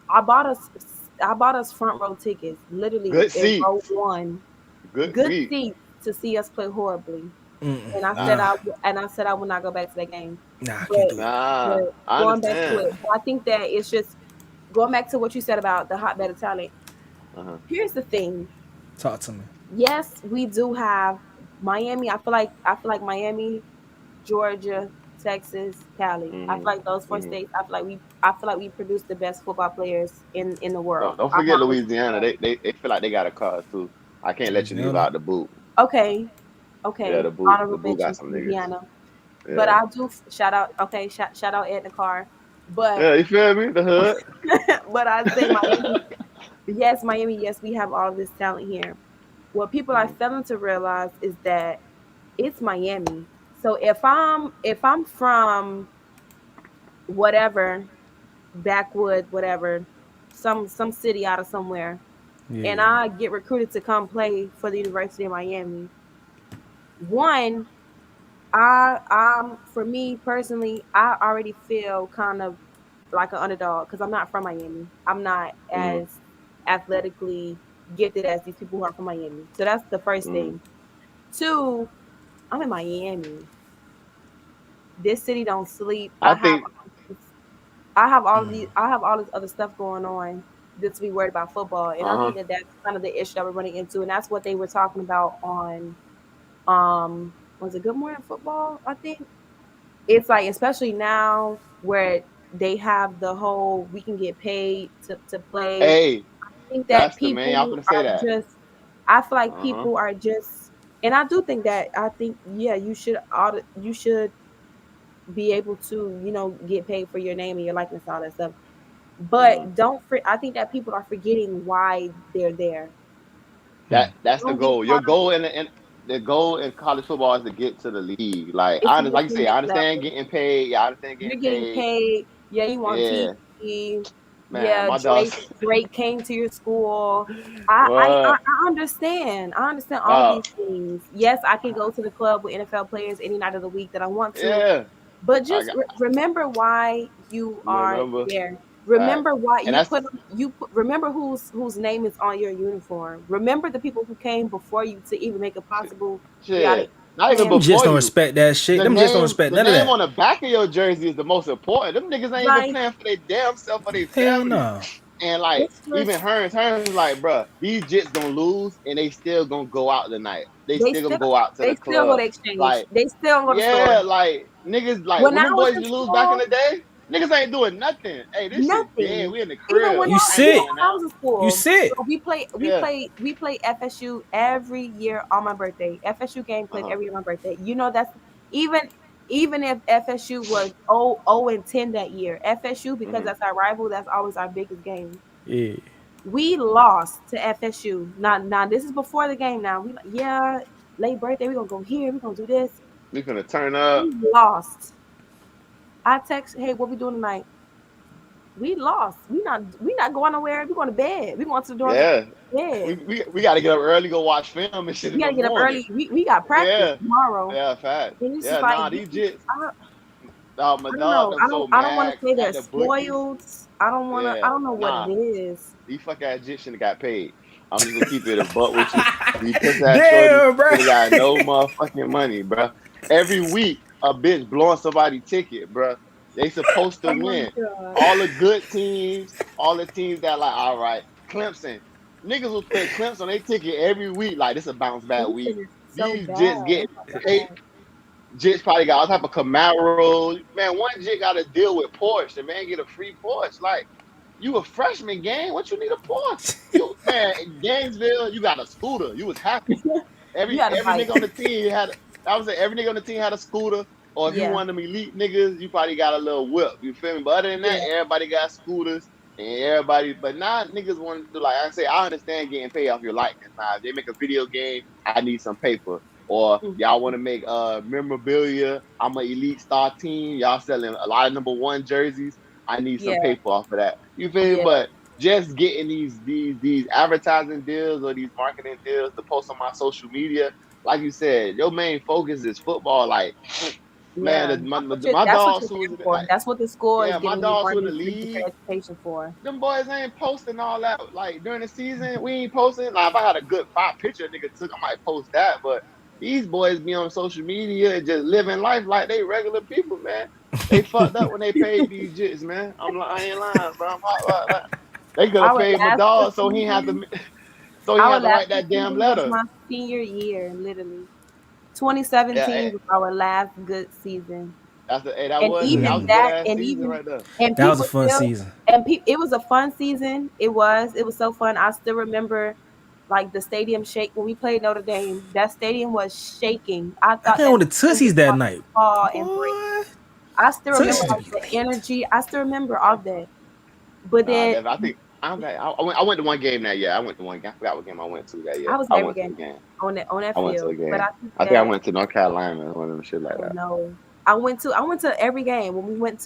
I bought us front row tickets, literally Good in row seats. one, Good good seats. seats to see us play horribly. And I said Nah, Nah, I would not go back to that game. nah, I But can't do it. but nah. I going back to it, understand. but I think that it's just going back to what you said about the hotbed of talent. Uh-huh. Here's the thing. Talk to me. Yes, we do have Miami. I feel like Miami, Georgia. Texas, Cali. I feel Hmm. like those four Hmm. states. I feel like we produce the best football players in the world. Don't I'm forget always Louisiana. They feel like they got a cause too. I can't let you leave Louisiana. out the boot. okay. Yeah, Okay, the honorable boot got mention some niggas. Louisiana. But Yeah. I do shout out. Okay, shout out Ed the car. But Yeah, you feel me? The hood. but I say Miami. Yes, Miami. Yes, we have all of this talent here. What people are Hmm. failing to realize is that it's Miami. So if I'm from whatever backwood, whatever, some city out of somewhere, and Yeah. I get recruited to come play for the University of Miami, one, for me personally, I already feel kind of like an underdog because I'm not from Miami. I'm not Hmm. as athletically gifted as these people who are from Miami. So that's the first Hmm. thing. Two, I'm in Miami. This city don't sleep. I think. I have all this other stuff going on just to be worried about football. And I Uh think huh. that that's kind of the issue that we're running into. And that's what they were talking about on was it Good Morning Football, I think. It's like especially now where they have the whole we can get paid to play. Hey, I think that that's the man. Y'all people finna say are that. just I feel like Uh huh. people are just and I do think that I think yeah, you should be able to, get paid for your name and your likeness, all that stuff. Uh-huh. But I think that people are forgetting why they're there. That's the Don't get goal. Your caught up goal in the goal in college football is to get to the league. Like it's to get like you to the say, I next understand level. getting paid. Yeah, I understand getting You're getting paid. paid. Yeah, you want Yeah, TV. man, Yeah, my Drake dogs. Drake came to your school. What? I understand. I understand all of Dog. these things. Yes, I can go to the club with NFL players any night of the week that I want to. Yeah, But I just got. remember why you are Remember there. that, Remember why and that's remember whose name is on your uniform. Remember the people who came before you to even make it shit. possible for y'all to Shit. Not even play. Them just before don't you. respect that shit. Them just don't respect The none of name that. on the back of your jersey is the most important. Them niggas ain't even Like playing for their damn self or their Hell family. no. And like it's even just Hearns is like, bruh, these Jits gonna lose and they still gonna go out tonight. They they still gonna still go out to they the still go club. to exchange. Like, They still go to store. yeah, like niggas like When when I them was boys in you lose back in school, the day, niggas ain't doing nothing. Hey, this shit dead. nothing. We in the Even crib. I ain't You when playing I now. was in you school, sick. so Yeah. we play FSU every year on my birthday. FSU game played Uh-huh. every year on my birthday. That's even even if FSU was 0-10 that year, FSU because Hmm. that's our rival, that's always our biggest game. Yeah. We lost to FSU. Now this is before the game. Now we like yeah, late birthday. We gonna go here. We gonna do this. We finna turn up. We lost. I text, hey, what we doing tonight? We lost. We not going nowhere. We going to bed. We going to the dorms to Yeah. bed. We gotta get up early, go watch film and shit We in the gotta get up morning. early. We got practice Yeah. tomorrow. Yeah, fact. And it's just Yeah, like nah, these Jits. My I don't dog, know. them so I don't want to mad say they're at the bookies. spoiled. I don't wanna I Yeah, don't know what it nah, is. these fuck ass Jits should have got paid. I'm just gonna keep it a buck with you. These pussy ass shorties Damn, bro. should have got no motherfucking money, bruh. Every week, a bitch blowing somebody ticket, bruh. They supposed to Oh my win. god. All the good teams, all the teams that like, all right, Clemson. Niggas will put Clemson on their ticket every week. Like, this a bounce back week. Clemson is so These bad. Jits Oh get my paid. god. Jits probably got all type of Camaro. Man, one Jit got to deal with Porsche. The man get a free Porsche. Like, you a freshman, gang. What you need a Porsche? You man, in Gainesville, you got a scooter. You was happy. You got a Every bike. nigga on the team had. I would say every nigga on the team had a scooter. Or if you Yeah. one of them elite niggas, you probably got a little whip. You feel me? But other than that, Yeah. everybody got scooters and everybody. But now niggas want to do like I say. I understand getting paid off your likeness. Now if they make a video game, I need some paper. Or y'all want Mhm. to make memorabilia. I'm an elite star team. Y'all selling a lot of number 1 jerseys. I need some Yeah. paper off of that. You feel me? Yeah. But just getting these advertising deals or these marketing deals to post on my social media, like you said, your main focus is football. Like, man, Yeah. my That's what dogs you're who was there for. like, That's what the school is yeah, my giving you dogs who in money the for you to pay league, education for. them boys ain't posting all that. Like during the season, we ain't posting. Like if I had a good 5 picture a nigga took, I might post that. But these boys be on social media and just living life like they regular people, man. They fucked up when they paid these jits, man. I ain't lying, bro. They could have Our paid my last good dog so he had season, to so he our had to last write good that damn season was letter. my senior year, literally. Yeah, 2017 was our last good season. That's the hey, that And was even a Mm, good that, ass and season even right there. and that was a people fun still, season. it was a fun season. It was so fun. I still remember like the stadium shake when we played Notre Dame. That stadium was shaking. I I thought think I that went to thing was Tootsie's that about to night. fall and break. Boy, I still remember Tootsie's Yeah. like be the lit. energy. I still remember all that. But Nah, then Dev, I think I went to one game that year. I went to one game. I forgot what game I went to that year. I was I at every went to a game game. on that I went to a field. But game. I think I think I that went to North Carolina or one of them shit like oh that. no. I went to every game when we went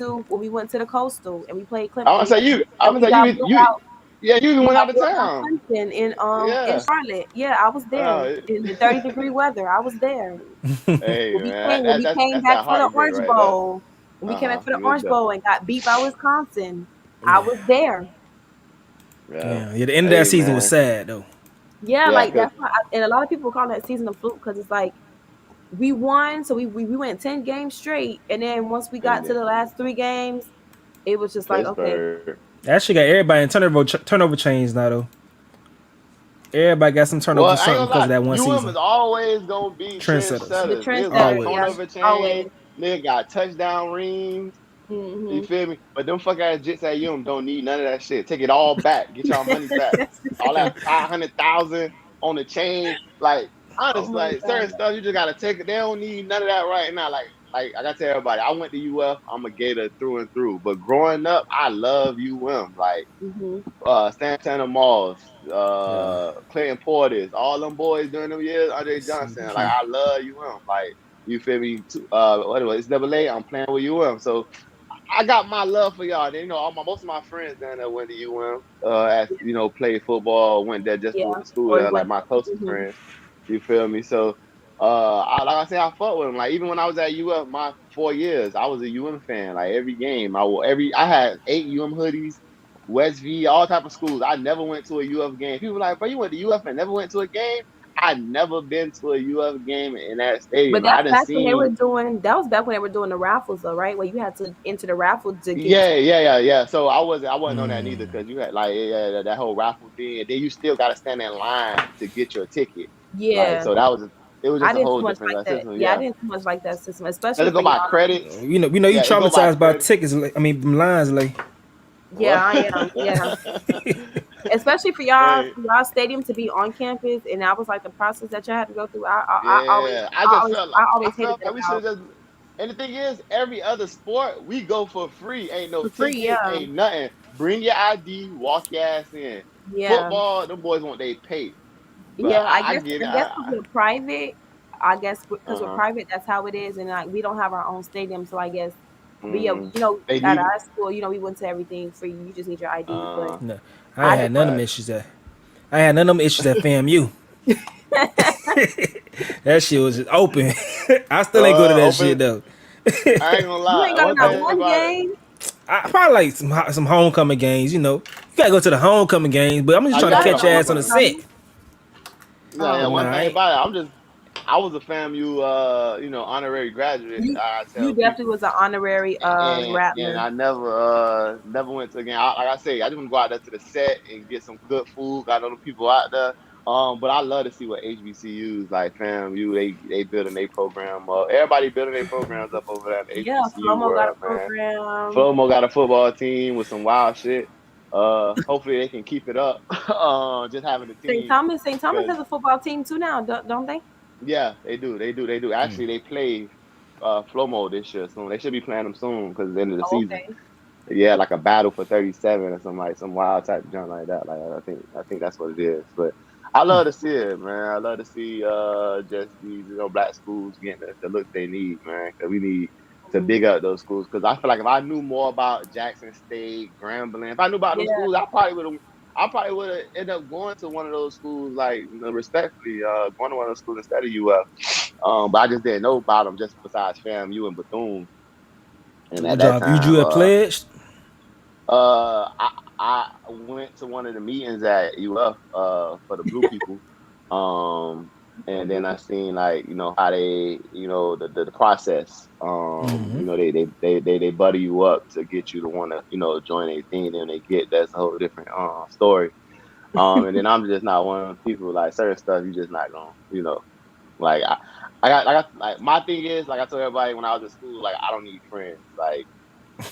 to the coastal and we played I Clemson want to say you. I and want we to say you. got blew You. out. Yeah, you even We went got out of blew out by town. Clemson in Yeah. Charlotte. Yeah, I was there Uh, in the 30-degree weather. I was there. hey When we man, came when we came that's back that for the heartbreak Orange right there. Bowl, when we came back for the You was Orange there. Bowl and got beat by Wisconsin, I Yeah, was there. Yeah. yeah, yeah. The end of that Hey season was man. sad though. Yeah, Yeah, like cause that's why, and a lot of people call that season a fluke because it's like we won, so we went 10 games straight, and then once we got and to then the last 3 games, it was just like okay, Pittsburgh. That shit got everybody in turnover chains now though. Everybody got some Well, turnover I ain't something gonna because lie. of that one UM season. is always gonna be Trendsetters, the trendsetters. Niggas trendsetter, got yeah, always. turnover chains. always. Niggas got touchdown rings. You Hmm. feel me? But them fuck ass Jits at don't need none of that shit. Take it all back. Get y'all money back. All that 500,000 on the chain. Like Oh honest, my like god. certain stuff you just gotta take it. They don't need none of that right now. Like I gotta tell everybody, I went to UF. I'm a Gator through and through. But growing up, I love Like Hmm. Santana Moss, Yeah. Clinton Portis, all them boys during them years, Andre Johnson. Like CP. I love Like you feel me? What it was? It's double A. I'm playing with So I got my love for y'all. Then all most of my friends down there went to as played football, went there just to Yeah, go to school or you there, like went. my closest Hmm. friends. You feel me? So like I say, I fought with them. Like even when I was at my 4 years, I was a fan. Like every game, I had 8 hoodies, West V, all type of schools. I never went to a game. People were like, bro, you went to and never went to a game. I never been to a game in that But stadium. I that's didn't back when they seen were doing. That was back when they were doing the raffles, though, right? Where you had to enter the raffle to get. Yeah. So I wasn't on that neither Mm. because you had like that whole raffle thing, and then you still got to stand in line to get your ticket. Like Yeah, so it was I just a didn't too whole much different like that. system. Yeah, I Yeah, didn't too much like that system, does especially it go for by y'all. credits? You Yeah, it go by traumatized by credit. tickets. I mean, them lines, like. Yeah, What? I am. Yeah, especially Hey, for y'all stadium to be on campus, and that was like the process that you had to go through. yeah, I I always hated felt that like we should about have just. And the thing is, every other sport we go for free. Ain't no for free. tickets, Yeah, ain't nothing. Bring your ID, walk your ass in. yeah, Football, them boys want they pay. But yeah. I get it. I guess because we're private. I guess because we're Uh-huh. private, that's how it is, and like we don't have our own stadium, so I guess. But yeah, Mm. They at do. our school, we went to everything free. You just need your ID, but No, I I ain't did had none of them Right. issues at. I ain't had none of them issues at FAMU. That shit was just open. I still ain't go to that shit Open. though. I ain't gonna You lie. ain't got to One not thing one about it, game. I probably like some homecoming games. You gotta go to the homecoming games, but I'm just I trying Y'all to got to the didn't catch go your to ass on the homecoming. set. homecoming. Yeah, yeah. But Oh, One nah, I thing ain't. about it, I was a FAMU, honorary graduate. I you tell definitely people, was an honorary and Rattler. I never went to a game. Like I say, I just want to go out there to the set and get some good food. Got other people out there. But I love to see what HBCUs like FAMU. They building their program up. Everybody building their programs up over there in the Yeah, HBCU Flomo got a world, man. program. Flomo got a football team with some wild shit. Hopefully they can keep it up. Just having a team St. Thomas because has a football team too now, don't they? yeah, they do. Actually, they play Flomo this year, so they should be playing them soon because it's the end of the Oh, season. okay. Yeah, like a battle for 37 or something like some wild type junk like that. Like I think that's what it is. But I love to see it, man. I love to see just these black schools getting the look they need, man. Because we need to Mhm. big up those schools. Because I feel like if I knew more about Jackson State, Grambling, if I knew about those Yeah, schools, I probably would have ended up going to one of those schools, like respectfully, going to one of those schools instead of UF. But I just didn't know about them just besides FAMU and Bethune. And at What that job? You time, drew a pledge? I went to one of the meetings at UF for the Blue people, um, and then I seen like how they the process. Mm-hmm. They buddy you up to get you to want to join a thing, then they get that's a whole different story. And then I'm just not one of the people like certain stuff you just not gonna like like my thing is like I told everybody when I was in school, like I don't need friends. Like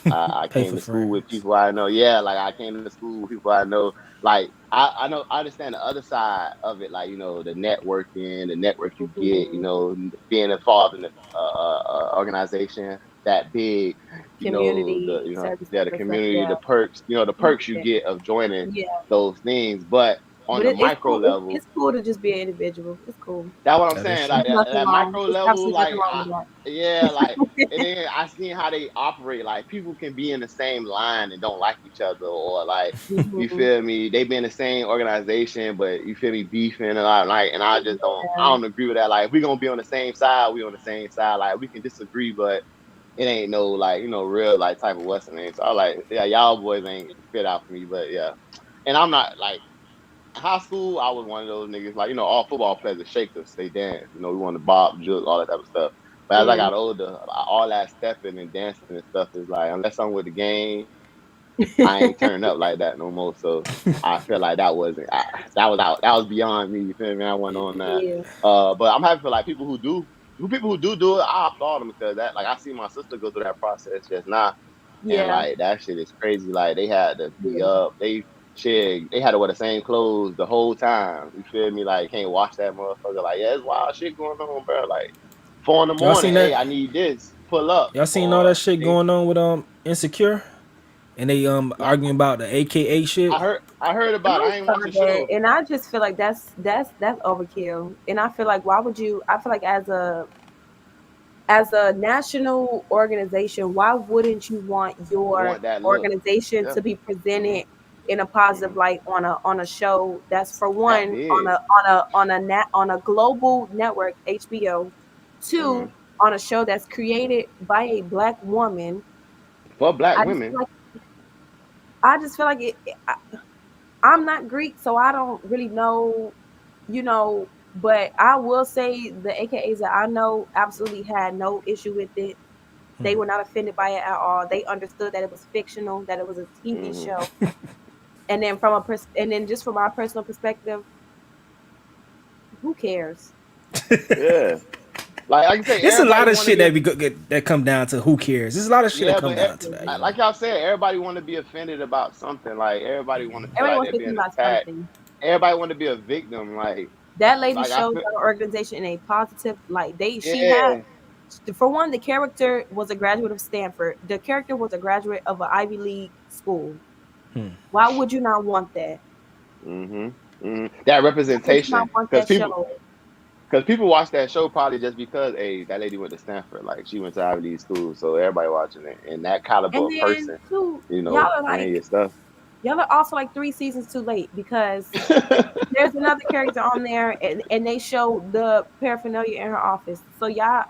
I Pay came for to school with friends. people I know. Yeah, like I came to school with people I know. Like I know I understand the other side of it, like the networking, the network you get, Mhm. being involved in the organization that big, Community service type the of stuff. community, Yeah. the perks, the perks you Yeah. get of joining Yeah. those things. But on But the it's micro cool. level, It's cool to just be an individual. It's cool. that's what I'm That is saying. true. Like There's nothing that wrong. micro There's level, absolutely like nothing wrong with that. yeah, like and then I seen how they operate. Like people can be in the same line and don't like each other, or like you Hmm. feel me, they be in the same organization, but you feel me beefing a lot. Like, and I just don't, I Yeah. don't agree with that. Like, if we gonna be on the same side, we on the same side. Like, we can disagree, but it ain't no like real like type of Western name. So I like, yeah, y'all boys ain't fit out for me, but yeah. And I'm not like high school, I was one of those niggas, like, all football players are shakers. They dance. We want to bob, jug, all that type of stuff. But as I got Mm. older, all that stepping and dancing and stuff is like, unless I'm with the game, I ain't turning up like that no more. So I feel like that wasn't, that was out, that was beyond me. You feel me? I went on that. Yeah. But I'm happy for like people who do it, I applaud them because that, like, I see my sister go through that process just now, and Yeah. like that shit is crazy. Like they had to be Yeah. up. They had to wear the same clothes the whole time. You feel me? Like can't wash that motherfucker. Like, yeah, it's wild shit going on, bro. Like 4 in the Y'all morning. seen Hey, that? I need this. Pull up. Y'all seen all Or that shit they going on with Insecure, and they not arguing about the AKA shit. I heard about it. I I ain't saw watched the that, show. and I just feel like that's overkill. And I feel like why would you? I feel like as a national organization, why wouldn't you want your Want that look. organization Yeah. to be hmm presented in a positive hmm light on a show that's for That one big. on a global network HBO, two hmm on a show that's created by a black woman. For black I just feel women. like I just feel like I'm not Greek, so I don't really know, but I will say the AKAs that I know absolutely had no issue with it. They were not offended by it at all. They understood that it was fictional, that it was a TV hmm show. And then just from our personal perspective, who cares? Yeah. Like you say, It's a everybody lot of want to shit be. that come down to who cares. There's a lot of shit that Yeah, come but down to that. like y'all said, everybody want to be offended about something. Like everybody want to feel Everybody like wants they're to think being about attacked. something. Everybody want to be a victim. That lady I shows feel. our organization in a positive light. She had, Yeah. for one, the character was a graduate of Stanford. The character was a graduate of an Ivy League school. Why would you not want that? That Why would you not representation, want that show? because people watch that show probably just because, hey, that lady went to Stanford, like she went to Ivy League school, so everybody watching it, and that caliber And of then person, too, y'all are wearing your like stuff. y'all are also like 3 seasons too late because there's another character on there, and they show the paraphernalia in her office. So y'all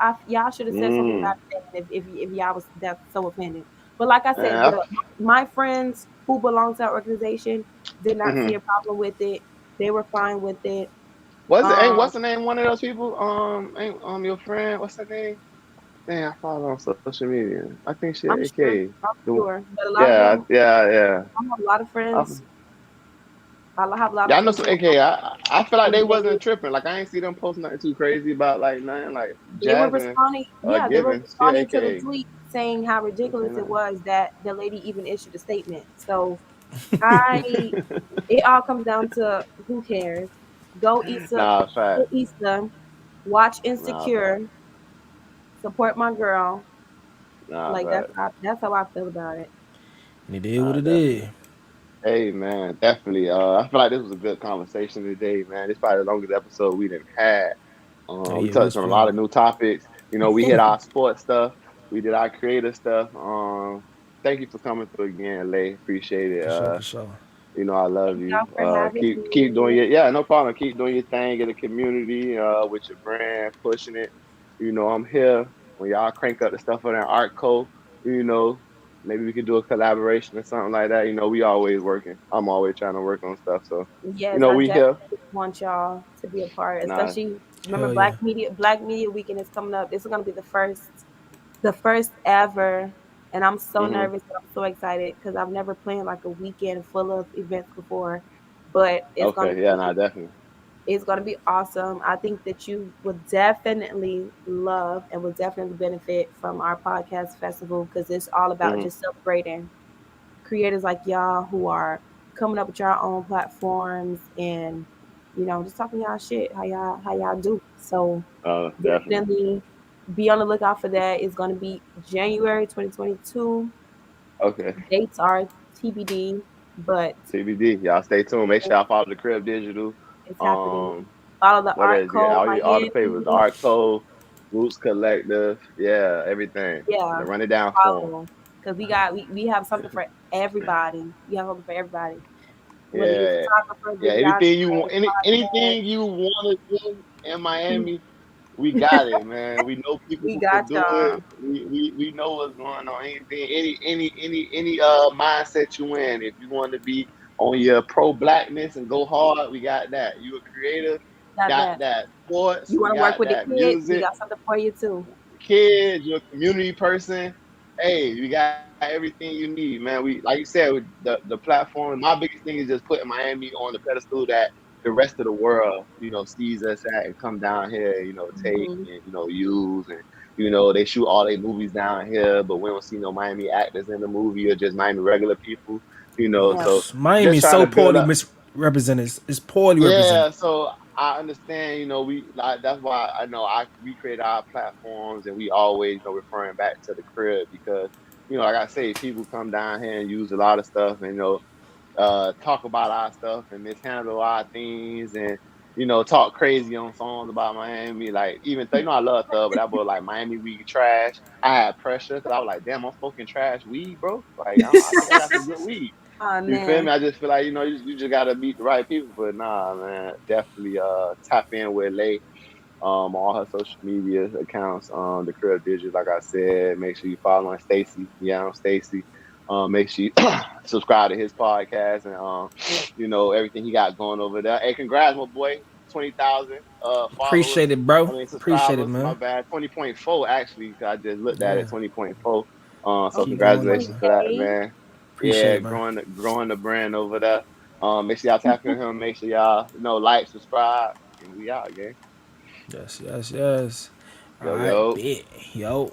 should have said something mm, about that if y'all was that so offended. But like I said, man, my friends who belong to our organization did not see mhm. a problem with it. They were fine with it. What's Um, the name? One of those people, ain't your friend? What's her name? Damn, I follow her on social media. I think she at I'm AK. sure, I'm The, sure, but a lot of yeah, them, yeah, yeah. I have a lot of I, friends. I have a lot yeah, of I know friends some who AK. I feel like and they they wasn't tripping. Like I ain't see them post nothing too crazy about like nothing like They were Jasmine responding, or yeah, they were Given. She at responding to the AKA. tweet saying how I'm saying ridiculous it that. was that the lady even issued a statement. So I, it all comes down to who cares. Go Issa, Nah, go fact. Issa, watch Nah, Insecure, fact. support my girl. Nah, Like fact. that's how I feel about it. And it did what Nah, it did. definitely. Hey man, definitely. I feel like this was a good conversation today, man. This probably the longest episode we done had. Oh We yeah, it was touched on a lot of fun. new topics. We hit our sports stuff. We did our creative stuff. Thank you for coming through again, Lay. Appreciate it. For sure, for sure. I love Thank y'all you. for having Keep doing me. your, yeah, no problem. Keep doing your thing in the community, with your brand, pushing it. I'm here when y'all crank up the stuff on that art co. You know, maybe we could do a collaboration or something like that. We always working. I'm always trying to work on stuff. So, Yes, I we here. definitely want y'all to be a part, Nah. especially remember Hell yeah. Black Media Weekend is coming up. This is gonna be the first ever, and I'm so hmm nervous, but I'm so excited because I've never planned like a weekend full of events before. But it's gonna Okay. Yeah. be Nah. Definitely. It's going to be awesome. I think that you will definitely love and will definitely benefit from our podcast festival because it's all about Hmm. just celebrating creators like y'all who are coming up with your own platforms and just talking y'all shit, how y'all do. So Definitely. definitely be on the lookout for that. It's going to be January 2022. Okay. Dates are TBD, but TBD. Y'all stay tuned. Make sure y'all follow the Crib Digital. it's happening. Um, Follow the what Art is yeah? Code All the papers. Miami. Art Code, Roots Collective. Yeah, everything. Yeah, Run it down for them. follow because we have something for everybody. We have something for everybody. Whether you're a Yeah, photographer, yeah. videographer, podcast, Anything you want to do in Miami, we got it, man. We know people we who got could do y'all. it. We know what's going on. Anything, any mindset you in. If you want to be on your pro blackness and go hard, we got that. You a creator, Got got that. that. Sports, You we want to work got with the that. kids? We Music, got something for you too. kids, you're a community person. Hey, we got everything you need, man. We like you said with the platform. My biggest thing is just putting Miami on the pedestal that the rest of the world, sees us at and come down here, take Hmm. and use and they shoot all their movies down here, but we don't see no Miami actors in the movie or just Miami regular people, Yeah, So Miami just is trying so to build poorly up. misrepresented. It's poorly represented. Yeah, so I understand, we like that's why I know we create our platforms and we always, referring back to the crib because, like I say, people come down here and use a lot of stuff and talk about our stuff and mishandle our things and talk crazy on songs about Miami. Like even though I love Thug, but that was like Miami weed trash. I had pressure because I was like, damn, I'm smoking trash weed, bro. Like I think I got some good weed. oh You feel me? man, I just feel like you just gotta meet the right people. But nah, man, definitely tap in with Lay, all her social media accounts, the Crib Digital, like I said. Make sure you follow Stacy. Yeah, I'm Stacy. Make sure you subscribe to his podcast and everything he got going over there. Hey, congrats, my boy, 20,000 followers. Appreciate it, bro. I mean Appreciate it, subscribers. My man. bad, 20.4 actually. 'Cause I just looked at Yeah, it, 20.4. So almost keep doing it, congratulations man. to that, 20K. man. Appreciate Yeah, it, man. growing the brand over there. Make sure y'all tap in him. Make sure y'all like, subscribe, and we out, gang. Yes, yes, yes. All Yo, right, yo. bet. Yo.